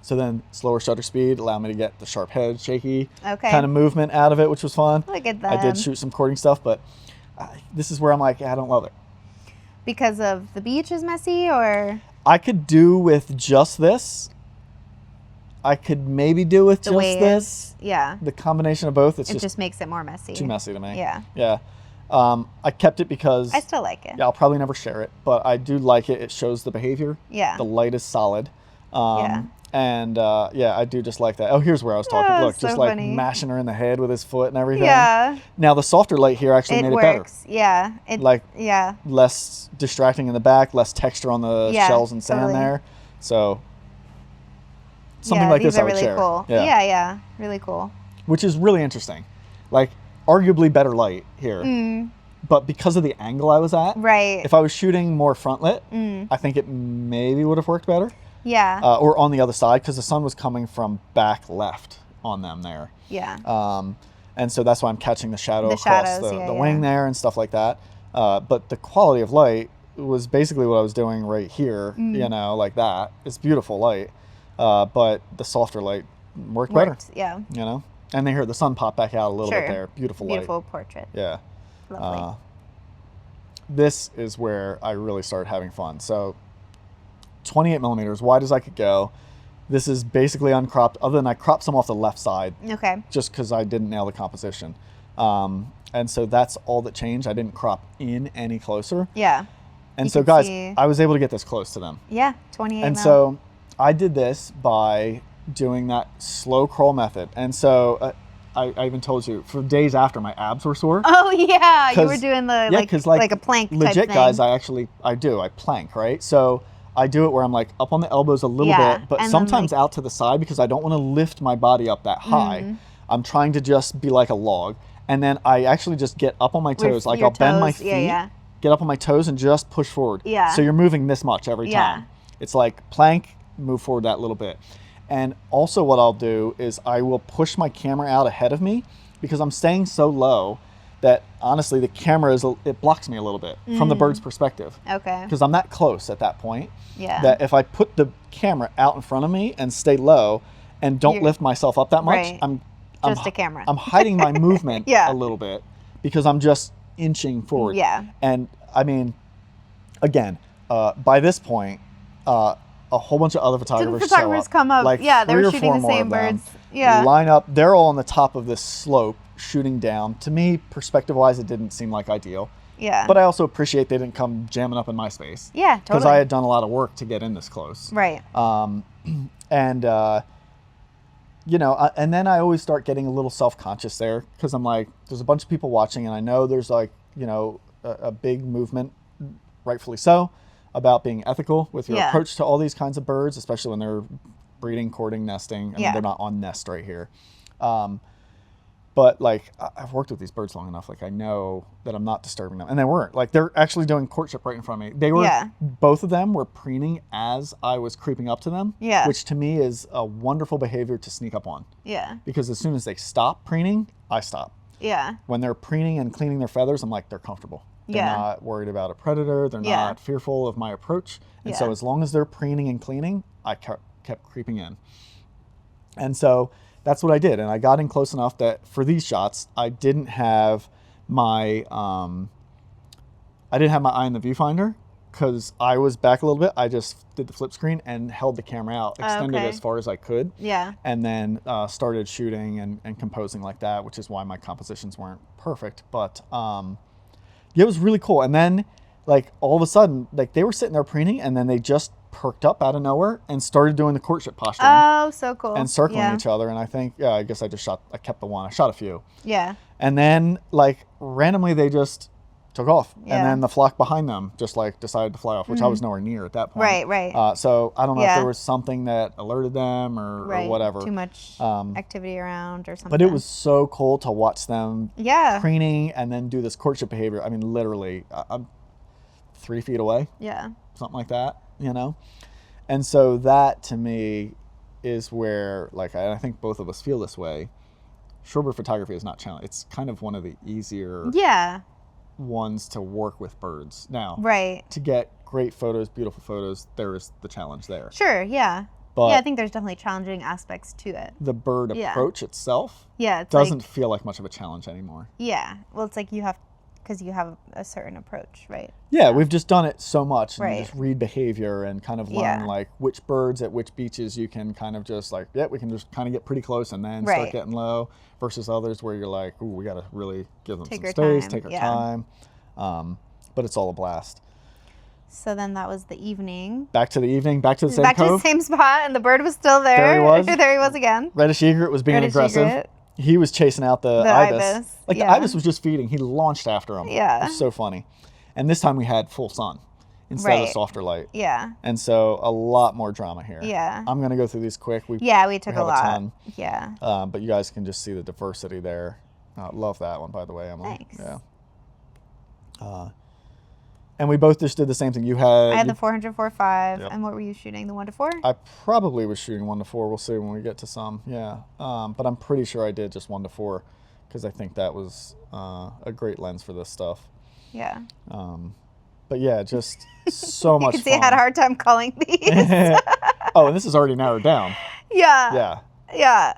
So then slower shutter speed allowed me to get the sharp head, shaky Okay. kind of movement out of it, which was fun. Look at I them. did shoot some courting stuff, but this is where I'm like, I don't love it. Because of the beach is messy, or I could do with just this. I could maybe do with the just waves? this. Yeah. The combination of both, it's It just just makes it more messy. too messy to me. Yeah. Yeah. I kept it because I still like it. yeah, I'll probably never share it, but I do like it. It shows the behavior. Yeah. The light is solid. Yeah. And yeah, I do just like that. Oh, here's where I was talking. Oh, Look, so just like funny. mashing her in the head with his foot and everything. Yeah. Now the softer light here actually It made it better. works. Yeah. Like yeah. less distracting in the back, less texture on the Yeah, shells and sand totally. there. So something like these this I are would really share. cool. Yeah, really cool. Which is really interesting. Like, arguably better light here. But because of the angle I was at, Right. if I was shooting more front lit, I think it maybe would have worked better. Yeah. Or on the other side, because the sun was coming from back left on them there. Yeah. And so that's why I'm catching the shadow The across shadows, the wing there and stuff like that. But the quality of light was basically what I was doing right here, you know, like that. It's beautiful light. But the softer light worked better. Yeah. You know? And then here, the sun popped back out a little bit there. Beautiful light. Beautiful portrait. Yeah. Lovely. This is where I really started having fun. So 28 millimeters, wide as I could go. This is basically uncropped, other than I cropped some off the left side. Okay. Just because I didn't nail the composition. And so that's all that changed. I didn't crop in any closer. Yeah. And You so can guys, see- I was able to get this close to them. Yeah, 28 And mil. so I did this by doing that slow crawl method. And so I even told you, for days after, my abs were sore. Oh yeah, you were 'Cause- doing the yeah, 'cause, like a plank type legit thing. guys, I plank, right? So I do it where I'm like up on the elbows a little Yeah, bit, but and then, sometimes like- out to the side because I don't want to lift my body up that high. I'm trying to just be like a log. And then I actually just get up on my toes. Like your I'll bend my toes, feet, yeah. get up on my toes and just push forward. Yeah. So you're moving this much every Yeah. time. It's like plank, move forward that little bit. And also what I'll do is I will push my camera out ahead of me because I'm staying so low that honestly the camera it blocks me a little bit from the bird's perspective. Okay. Because I'm that close at that point. Yeah. That if I put the camera out in front of me and stay low and don't You're- lift myself up that much, Right. I'm Just a camera. I'm hiding my movement Yeah. a little bit because I'm just inching forward. Yeah. And I mean, again, by this point, a whole bunch of other photographers show up. come up. Like Yeah, they 3 were or shooting 4 the more same of them birds. Yeah. line up. They're all on the top of this slope shooting down. To me, perspective-wise, it didn't seem like ideal. Yeah. But I also appreciate they didn't come jamming up in my space. Yeah, Because totally. I had done a lot of work to get in this close. Right. And you know, and then I always start getting a little self-conscious there because I'm like, there's a bunch of people watching, and I know there's like, you know, a big movement, rightfully so, about being ethical with your Yeah. approach to all these kinds of birds, especially when they're breeding, courting, nesting. I mean, Yeah. they're not on nest right here. But like, I've worked with these birds long enough. Like, I know that I'm not disturbing them, and they weren't. Like, they're actually doing courtship right in front of me. They were, Yeah. both of them were preening as I was creeping up to them. Yeah. Which to me is a wonderful behavior to sneak up on, Yeah. because as soon as they stop preening, I stop. Yeah. When they're preening and cleaning their feathers, I'm like, they're comfortable. They're Yeah. not worried about a predator. They're Yeah. not fearful of my approach. And so Yeah. as long as they're preening and cleaning, I kept creeping in. And so that's what I did. And I got in close enough that for these shots, I didn't have my eye in the viewfinder because I was back a little bit. I just did the flip screen and held the camera out, extended okay. as far as I could. Yeah. And then started shooting and composing like that, which is why my compositions weren't perfect. But yeah, it was really cool. And then like all of a sudden, like they were sitting there preening, and then they just perked up out of nowhere and started doing the courtship posturing Oh, so cool. and circling Yeah. each other. And I think, yeah, I guess I kept the one. I shot a few. Yeah. And then like randomly they just took off. Yeah. And then the flock behind them just like decided to fly off, which I was nowhere near at that point. Right, right. So I don't know if Yeah. there was something that alerted them or Right. whatever. Too much activity around or something. But it was so cool to watch them Yeah. preening and then do this courtship behavior. I mean, literally, I'm 3 feet away, Yeah. something like that, you know? And so that to me is where, like, I think both of us feel this way. Shorebird photography is not challenging. It's kind of one of the easier Yeah. ones to work with birds. Now, Right. to get great photos, beautiful photos, there is the challenge there. Sure. Yeah. But Yeah, I think there's definitely challenging aspects to it. the bird Yeah. approach itself Yeah. It's doesn't like, feel like much of a challenge anymore. yeah. Well, it's like because you have a certain approach, right? Yeah, we've just done it so much and Right. just read behavior and kind of learn Yeah. like which birds at which beaches you can kind of just like, yeah, we can just kind of get pretty close and then start Right. getting low, versus others where you're like, ooh, we got to really give them Take some our space, time, take our yeah. time. But it's all a blast. So then that was the evening. Back to the evening, back to the same Back to the cove. same spot, and the bird was still there. There he was. There he was again. Reddish Egret was being Reddish aggressive. Egret. He was chasing out the ibis. ibis, Like yeah. the ibis was just feeding. He launched after him. Yeah. It was so funny. And this time we had full sun. instead of Right. softer light. Yeah. And so a lot more drama here. Yeah. I'm going to go through these quick. We took we a have lot. ton. Yeah. But you guys can just see the diversity there. Love that one, by the way, Emily. Thanks. Yeah. And we both just did the same thing. I had the 404.5. Yep. And what were you shooting? The 1-4? I probably was shooting 1-4. We'll see when we get to some. Yeah. But I'm pretty sure I did just 1-4 because I think that was a great lens for this stuff. Yeah. But yeah, just so much You can see fun. I had a hard time calling these. Oh, and this is already narrowed down. Yeah. Yeah. Yeah.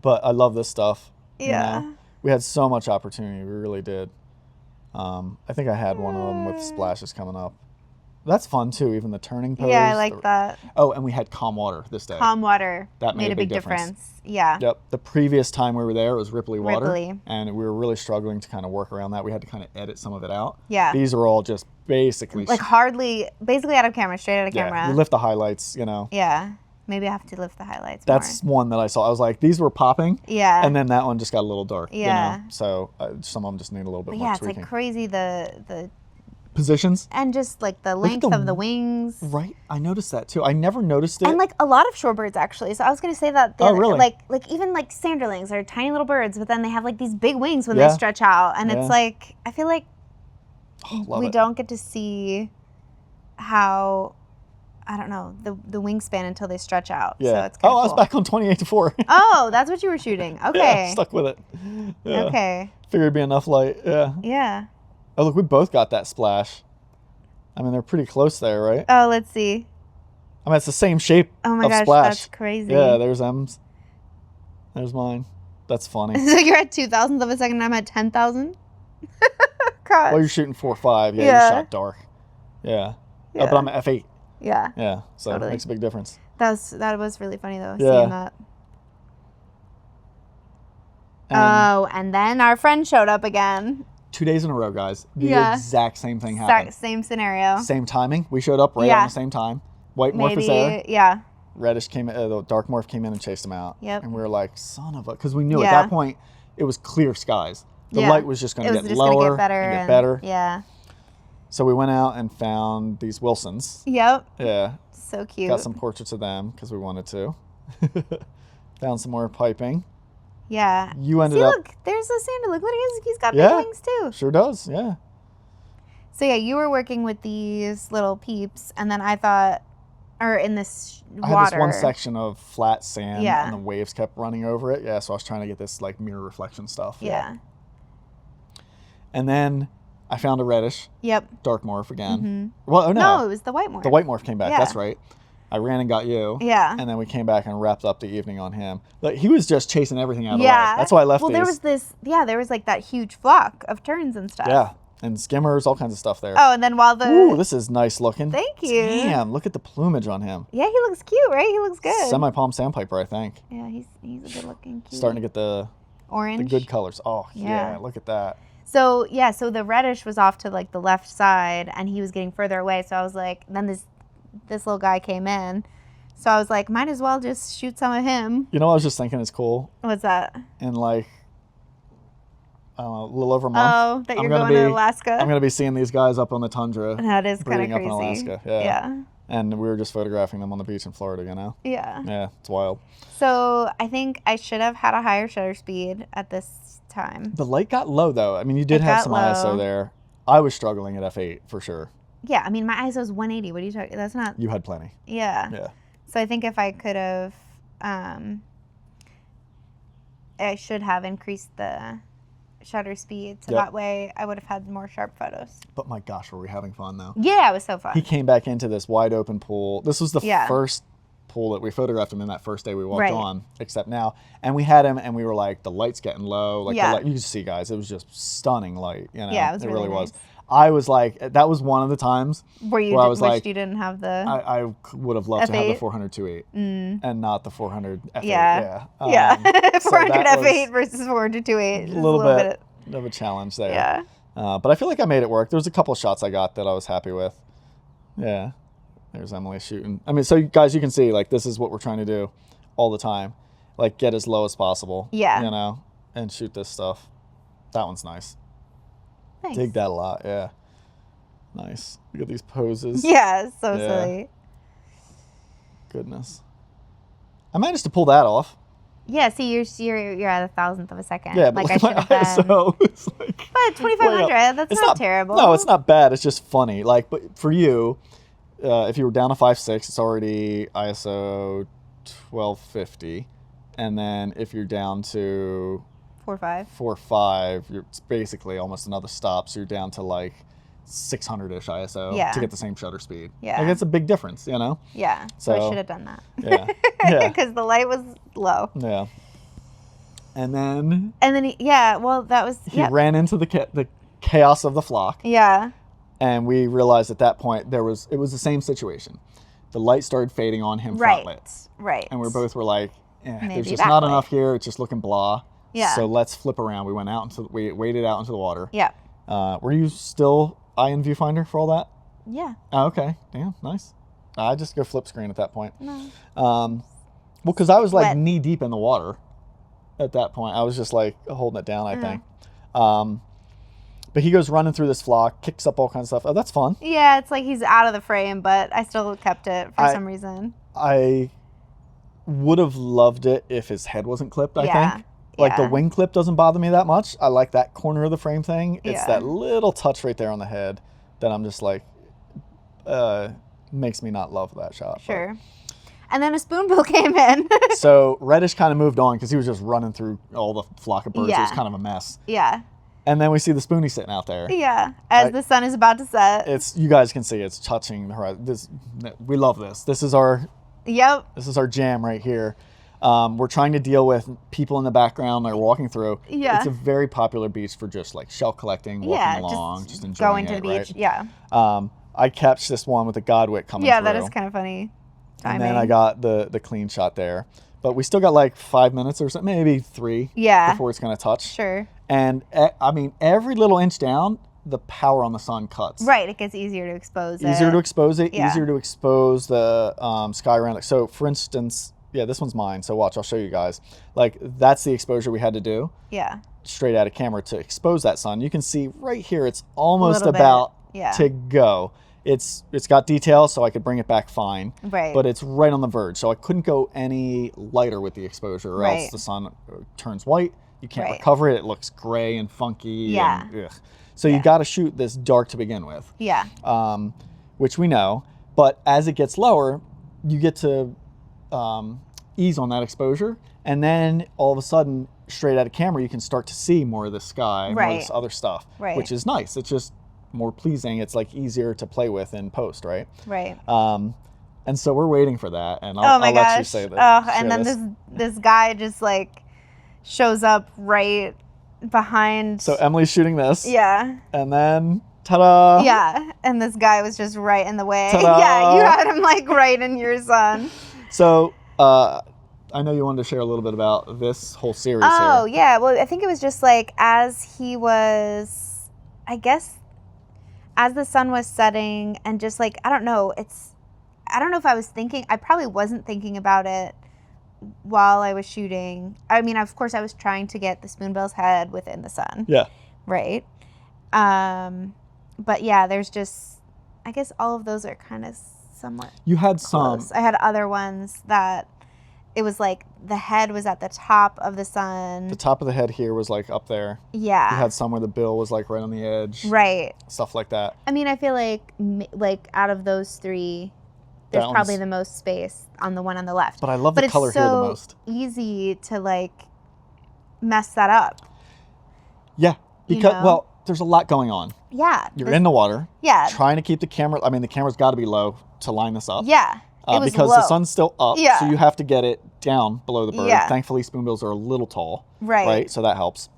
But I love this stuff. Yeah. You know? We had so much opportunity. We really did. I think I had one of them with splashes coming up. That's fun too, even the turning pose. Yeah, I like that. Oh, and we had calm water this day. Calm water. That made a big difference. Yeah. Yep. The previous time we were there, it was Ripley water. Ripley. And we were really struggling to kind of work around that. We had to kind of edit some of it out. Yeah. These are all just basically... Like basically out of camera, straight out of camera. You lift the highlights, you know. Yeah. Maybe I have to lift the highlights That's more. one that I saw. I was like, these were popping. Yeah. And then that one just got a little dark. Yeah. You know? So some of them just need a little bit But more yeah, it's tweaking. like crazy the Positions? and just like the Look at length of the wings. Right. I noticed that too. I never noticed it. And like a lot of shorebirds actually. So I was gonna say that really? like even like sanderlings are tiny little birds, but then they have like these big wings when they Yeah. stretch out. And Yeah. it's like I feel like Love we it. don't get to see how I don't know, the wingspan until they stretch out. Yeah. So it's kinda I was cool. back on 28-4. Oh, that's what you were shooting. Yeah, Okay. stuck with it. Yeah. Okay. Figured it'd be enough light. Yeah. Yeah. Oh, look, we both got that splash. I mean, they're pretty close there, right? Oh, let's see. I mean, it's the same shape Oh my of gosh, splash. that's crazy. Yeah, there's M's. There's mine. That's funny. So you're at 2,000th of a second, and I'm at 10,000. Gosh. Well, you're shooting 4.5. Yeah, Yeah. you shot dark. Yeah. Yeah. But I'm at F8. Yeah. Yeah, so Totally. it makes a big difference. That was really funny though, Yeah. seeing that. And And then our friend showed up again. 2 days in a row, guys. The Yeah. exact same thing happened. Same scenario. Same timing. We showed up right Yeah. on the same time. White-morph was Maybe, there. yeah. Reddish came, the dark morph came in and chased him out. Yep. And we were like, son of a, because we knew at Yeah. that point it was clear skies. The Yeah. light was just going It to was get just lower gonna get better. and get better. Yeah. So we went out and found these Wilsons. Yep. Yeah. So cute. Got some portraits of them because we wanted to. Found some more piping. Yeah. You ended See, up. look, there's a sander. Look, he's got Yeah. big wings too. Sure does. Yeah. So yeah, you were working with these little peeps, and then I thought, or in this water. I had this one section of flat sand Yeah. and the waves kept running over it. Yeah. So I was trying to get this like mirror reflection stuff. Yeah. And then I found a reddish Yep. dark morph again. Mm-hmm. Well, No, it was the white morph. The white morph came back. Yeah. That's right. I ran and got you. Yeah. And then we came back and wrapped up the evening on him. Like he was just chasing everything out of the way. Yeah. That's why I left Well, these. there was like that huge flock of terns and stuff. Yeah. And skimmers, all kinds of stuff there. Oh, and then while the Ooh, this is nice looking. Thank you. Damn, look at the plumage on him. Yeah, he looks cute, right? He looks good. Semi-palm sandpiper, I think. Yeah, he's a good looking cute. Starting to get the orange. good colors. Oh, yeah. Yeah. Look at that. So so the reddish was off to like the left side, and he was getting further away. So I was like, then this little guy came in. So I was like, might as well just shoot some of him. You know what I was just thinking is cool? What's that? In like, I don't know, a little over a month. Oh, that I'm you're gonna going to be- Alaska? I'm going to be seeing these guys up on the tundra. That is kind of breeding up crazy. in Alaska. Yeah. And we were just photographing them on the beach in Florida, you know? Yeah. Yeah, it's wild. So I think I should have had a higher shutter speed at this time. The light got low, though. I mean, you did It have got some low. ISO there. I was struggling at f8 for sure. Yeah, I mean, my ISO is 180. What are you talking? That's not. You had plenty. Yeah. Yeah. So I think if I could have, I should have increased the shutter speed, so Yep. that way I would have had more sharp photos. But my gosh, were we having fun, though? Yeah, it was so fun. He came back into this wide open pool. This was the Yeah. first pool that we photographed him in that first day we walked Right. on, except now. And we had him, and we were like, the light's getting low. Like, Yeah. the light, you could see, guys, it was just stunning light. You know? Yeah, it was really was. nice. I was like, that was one of the times Where you I did, was wished like, you didn't have the. I would have loved to have the F8? 400 2.8 and not the 400 f8. Yeah. Yeah. Yeah. So 400 that was f8 versus 400 2.8. a little bit of a challenge there. Yeah. But I feel like I made it work. There was a couple of shots I got that I was happy with. Yeah. There's Emily shooting. I mean, so you guys, you can see, like, this is what we're trying to do all the time. Like, get as low as possible. Yeah. You know, and shoot this stuff. That one's nice. Thanks. Dig that a lot, yeah. Nice. Look at these poses. Yeah, it's so Yeah. silly. Goodness. I managed to pull that off. Yeah, see, you're at a thousandth of a second. Yeah, but like I look should at my have been. ISO. It's like But 2500, that's It's not terrible. No, it's not bad. It's just funny. Like, but for you, if you were down to 5.6, it's already ISO 1250, and then if you're down to 4.5. 4.5, it's basically almost another stop. So you're down to like 600-ish ISO Yeah. to get the same shutter speed. Yeah. Like, it's a big difference, you know? Yeah, so I So- should have done that. Yeah. Yeah. Because the light was low. Yeah. And then And then, that was, he ran into the chaos of the flock. Yeah. And we realized at that point it was the same situation. The light started fading on him Right. flat lit. Right. And we both were like, there's Maybe just not backlight. enough here. It's just looking blah. Yeah. So let's flip around. We went out we waded out into the water. Yeah. Were you still eye and viewfinder for all that? Yeah. Oh, okay. Damn, nice. I just go flip screen at that point. No. Well, because I was like Wet. knee deep in the water at that point. I was just like holding it down, I Uh-huh. think. But he goes running through this flock, kicks up all kinds of stuff. Oh, that's fun. Yeah, it's like he's out of the frame, but I still kept it for I- some reason. I would have loved it if his head wasn't clipped, I Yeah. think. Like the Yeah. wing clip doesn't bother me that much. I like that corner of the frame thing. It's Yeah. that little touch right there on the head that I'm just like, makes me not love that shot. but- Sure. And then a spoonbill came in. So Reddish kind of moved on because he was just running through all the flock of birds. It was Yeah. kind of a mess. Yeah. And then we see the Spoonie sitting out there. Yeah. As the sun is about to set. It's, you guys can see it's touching the horizon. We love this. This is our Yep. jam right here. We're trying to deal with people in the background that are walking through. Yeah. It's a very popular beach for just like shell collecting, walking Yeah. along, just enjoying Going to it, the beach. right? Yeah. I catch this one with the Godwit coming Yeah, through. that is kind of funny. And then I got the clean shot there. But we still got like 5 minutes or something, maybe 3 Yeah. before it's going to touch. Sure. And I mean, every little inch down, the power on the sun cuts. Right. It gets easier to expose Easier it. to expose it, Yeah. easier to expose the sky around it. So for instance, yeah, this one's mine. So watch, I'll show you guys. Like that's the exposure we had to do Yeah. straight out of camera to expose that sun. You can see right here, it's almost Little bit, about yeah. to go. It's got detail, so I could bring it back fine. Right. But it's right on the verge, so I couldn't go any lighter with the exposure, or else Right. the sun turns white. You can't Right. recover it. It looks gray and funky. Yeah. And, ugh. So you got to shoot this dark to begin with, Yeah. which we know. But as it gets lower, you get to ease on that exposure, and then all of a sudden, straight out of camera, you can start to see more of the sky, more of Right. this other stuff, Right. which is nice. It's just more pleasing. It's like easier to play with in post, right? Right. And so we're waiting for that, and Oh I'll my let gosh. you say that. Oh, share and then this guy just like shows up right behind. So Emily's shooting this, Yeah. and then ta-da! Yeah. And this guy was just right in the way. Ta-da. Yeah. You had him like right in your sun. So I know you wanted to share a little bit about this whole series Oh, here. yeah. Well, I think it was just like as he was, I guess, as the sun was setting and just like, I don't know if I was thinking, I probably wasn't thinking about it while I was shooting. I mean, of course, I was trying to get the spoonbill's head within the sun. Yeah. Right. But yeah, there's just, I guess all of those are kind of somewhat You had some. close. I had other ones that it was like the head was at the top of the sun. The top of the head here was like up there. Yeah. You had some where the bill was like right on the edge. Right. Stuff like that. I mean, I feel like out of those three, there's That probably one's- the most space on the one on the left. But I love But the it's color so here the most. easy to like mess that up. Yeah. You Because, know? well, there's a lot going on. Yeah. You're in the water. Yeah. Trying to keep the camera. I mean, the camera's got to be low to line this up. Yeah. It was because low. the sun's still up. Yeah. So you have to get it down below the bird. Yeah. Thankfully, spoonbills are a little tall. Right. Right. So that helps.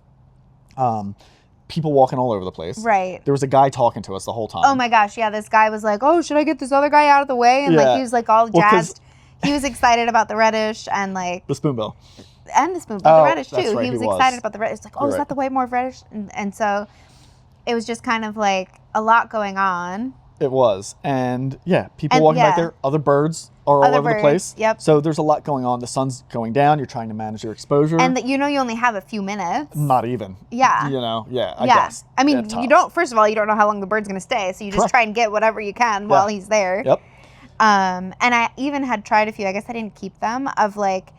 People walking all over the place. Right. There was a guy talking to us the whole time. Oh my gosh, yeah, this guy was like, "Oh, should I get this other guy out of the way?" And Yeah. like he was like all Well, 'cause- jazzed. He was excited about the reddish and like The spoonbill. and the spoonbill, Oh, the reddish that's too. right, He he was was. excited about the reddish. It's like, "Oh, You're is right. that the white-morph reddish?" And so it was just kind of like a lot going on. It was. And yeah, people And, walking yeah. back there. Other birds are all Other over the birds, place. yep. So there's a lot going on. The sun's going down. You're trying to manage your exposure. And that you only have a few minutes. Not even. Yeah. You know, I Yeah. guess. I mean, at tops. you don't, first of all, you don't know how long the bird's going to stay. So you just Correct. try and get whatever you can while he's there. Yep. And I even had tried a few, I guess I didn't keep them, of like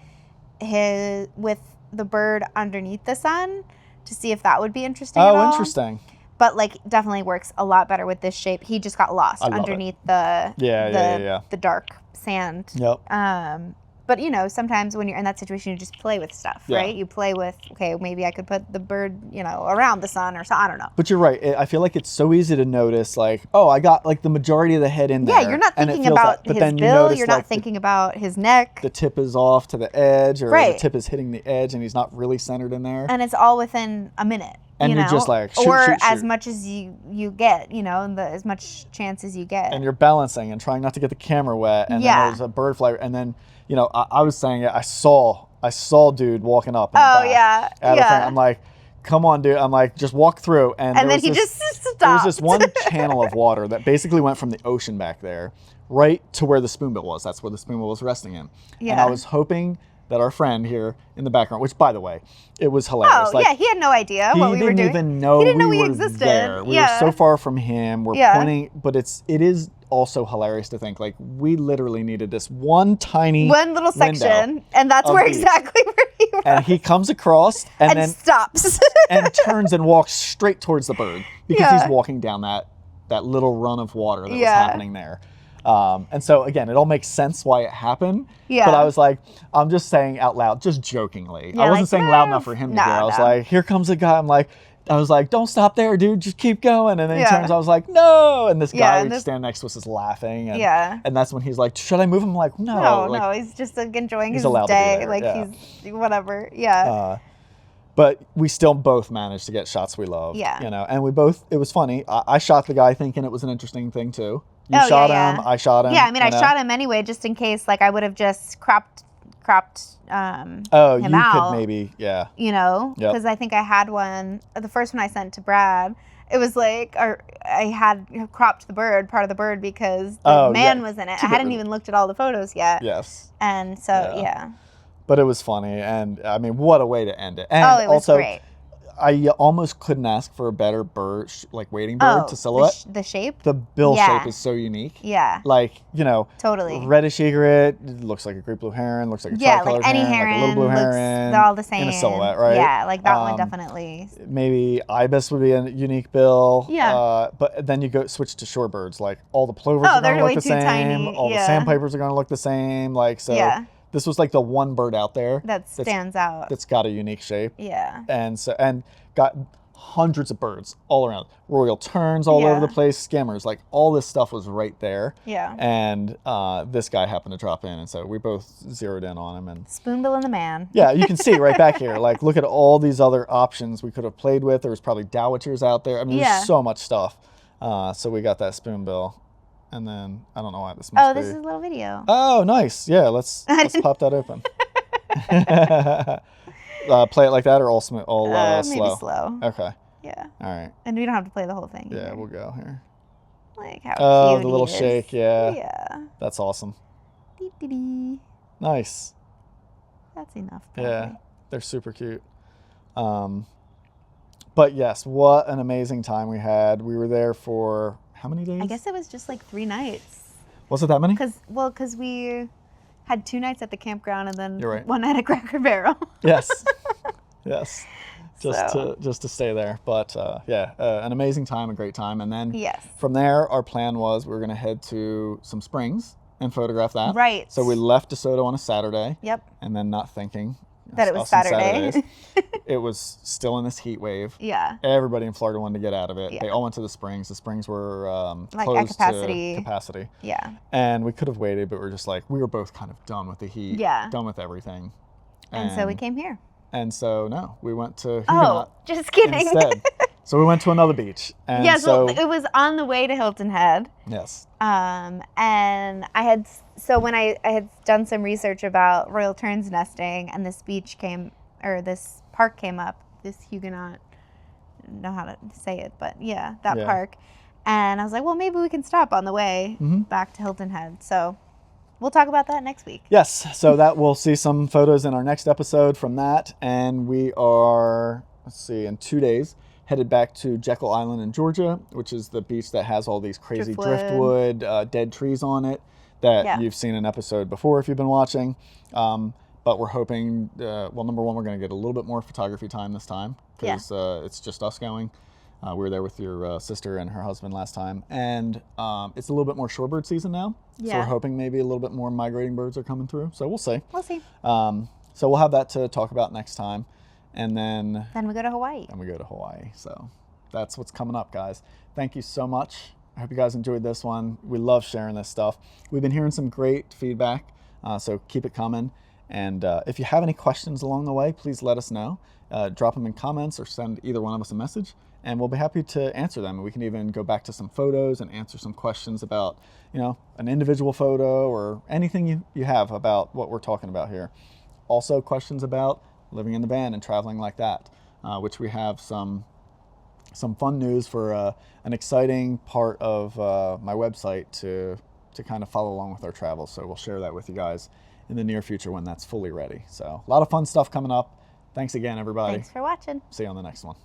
with the bird underneath the sun to see if that would be interesting at all. Oh, interesting. But like definitely works a lot better with this shape. He just got lost underneath the dark sand. Yep. But sometimes when you're in that situation, you just play with stuff, right? You play with, okay, maybe I could put the bird, around the sun or so. I don't know. But you're right. I feel like it's so easy to notice, like, oh, I got like the majority of the head in there. Yeah, you're not thinking about his bill. You're not thinking about his neck. The tip is off to the edge, or right. the tip is hitting the edge, and he's not really centered in there. And it's all within a minute. And you're just like, shoot, or shoot, as shoot. much as you get, as much chance as you get. And you're balancing and trying not to get the camera wet. And then there's a bird fly, and then I was saying it. I saw dude walking up. In the back out of frame. I'm like, come on, dude. I'm like, just walk through. And then he just stopped. There was this one channel of water that basically went from the ocean back there right to where the spoonbill was. That's where the spoonbill was resting in. Yeah. And I was hoping that our friend here in the background, which by the way, it was hilarious. Oh, yeah, he had no idea what we were doing. He didn't even know we were existed. there. We were so far from him. We're pointing, but it is also hilarious to think like we literally needed this one little section, and that's exactly where he was. And he comes across and then stops and turns and walks straight towards the bird because he's walking down that little run of water that was happening there. And so again, it all makes sense why it happened. Yeah. But I was like, I'm just saying out loud, just jokingly. I wasn't saying loud enough for him to hear. I was like, here comes a guy. I was like, don't stop there, dude. Just keep going. And then he turns. I was like, no. And this guy standing next to us is laughing. And, and that's when he's like, should I move him? I'm like, no. No, he's just enjoying his day. He's whatever. Yeah. But we still both managed to get shots we love. Yeah. And it was funny. I shot the guy thinking it was an interesting thing too. You shot him, I shot him. Yeah, I mean, I shot him anyway, just in case, like, I would have just cropped him out. Could maybe, yeah. Because I think I had one, the first one I sent to Brad, it was like, I had cropped part of the bird because the man was in it. I hadn't even looked at all the photos yet. Yes. And so, yeah. But it was funny, and I mean, what a way to end it. And it was also great. I almost couldn't ask for a better bird, wading bird to silhouette. The shape? The bill shape is so unique. Yeah. Like, Totally. Reddish Egret, looks like a great blue heron, looks like a tri-colored any heron, like a little blue heron. They're all the same. In a silhouette, right? Yeah, like that one definitely. Maybe ibis would be a unique bill. Yeah. But then you switch to shorebirds. Like, all the plovers are going to look the same. Tiny. All the sandpipers are going to look the same. Like, so. Yeah. This was like the one bird out there that stands out. That's got a unique shape. Yeah. And got hundreds of birds all around. Royal terns all over the place, skimmers, like all this stuff was right there. Yeah. And this guy happened to drop in, and so we both zeroed in on him. And Spoonbill and the man. Yeah, you can see right back here. Like, look at all these other options we could have played with. There was probably dowitchers out there. I mean, there's so much stuff. So we got that spoonbill. And then, I don't know why this must be. This is a little video. Oh, nice. Yeah, let's pop that open. Play it like that or all slow? Maybe slow. Okay. Yeah. All right. And we don't have to play the whole thing. Yeah, we'll go here. Like how cute the little he is. shake, yeah. Yeah. That's awesome. Dee-dee-dee. Nice. That's enough. Probably. Yeah, they're super cute. But yes, what an amazing time we had. We were there for how many days? I guess it was just like 3 nights. Was it that many? Because we had 2 nights at the campground and then You're right. 1 night at Cracker Barrel. Yes. Yes. Just to stay there. But an amazing time, a great time. And then from there, our plan was we were going to head to some springs and photograph that. Right. So we left De Soto on a Saturday. Yep. And then not thinking that it was Saturday. It was still in this heat wave. Yeah. Everybody in Florida wanted to get out of it. Yeah. They all went to the springs. The springs were like closed at capacity. to capacity. Yeah. And we could have waited, but we're just like, we were both kind of done with the heat. Yeah. Done with everything. And so we came here. And so, no, we went to Huguenot just kidding. Instead. So we went to another beach. And well, it was on the way to Hilton Head. Yes. And when I had done some research about royal terns nesting, and this park came up, this Huguenot, I don't know how to say it, but yeah, that park. And I was like, well, maybe we can stop on the way back to Hilton Head. So we'll talk about that next week. Yes, so that we'll see some photos in our next episode from that. And we are, let's see, in 2 days, headed back to Jekyll Island in Georgia, which is the beach that has all these crazy driftwood, dead trees on it that you've seen an episode before if you've been watching. But we're hoping, well, number one, we're going to get a little bit more photography time this time because it's just us going. We were there with your sister and her husband last time. And it's a little bit more shorebird season now. Yeah. So we're hoping maybe a little bit more migrating birds are coming through. So we'll see. We'll see. So we'll have that to talk about next time. And then we go to Hawaii. So that's what's coming up, guys. Thank you so much. I hope you guys enjoyed this one. We love sharing this stuff. We've been hearing some great feedback. So keep it coming. And if you have any questions along the way, please let us know. Drop them in comments or send either one of us a message. And we'll be happy to answer them. We can even go back to some photos and answer some questions about, an individual photo or anything you have about what we're talking about here. Also, questions about living in the van and traveling like that, which we have some fun news for an exciting part of my website to kind of follow along with our travels. So we'll share that with you guys in the near future when that's fully ready. So a lot of fun stuff coming up. Thanks again, everybody. Thanks for watching. See you on the next one.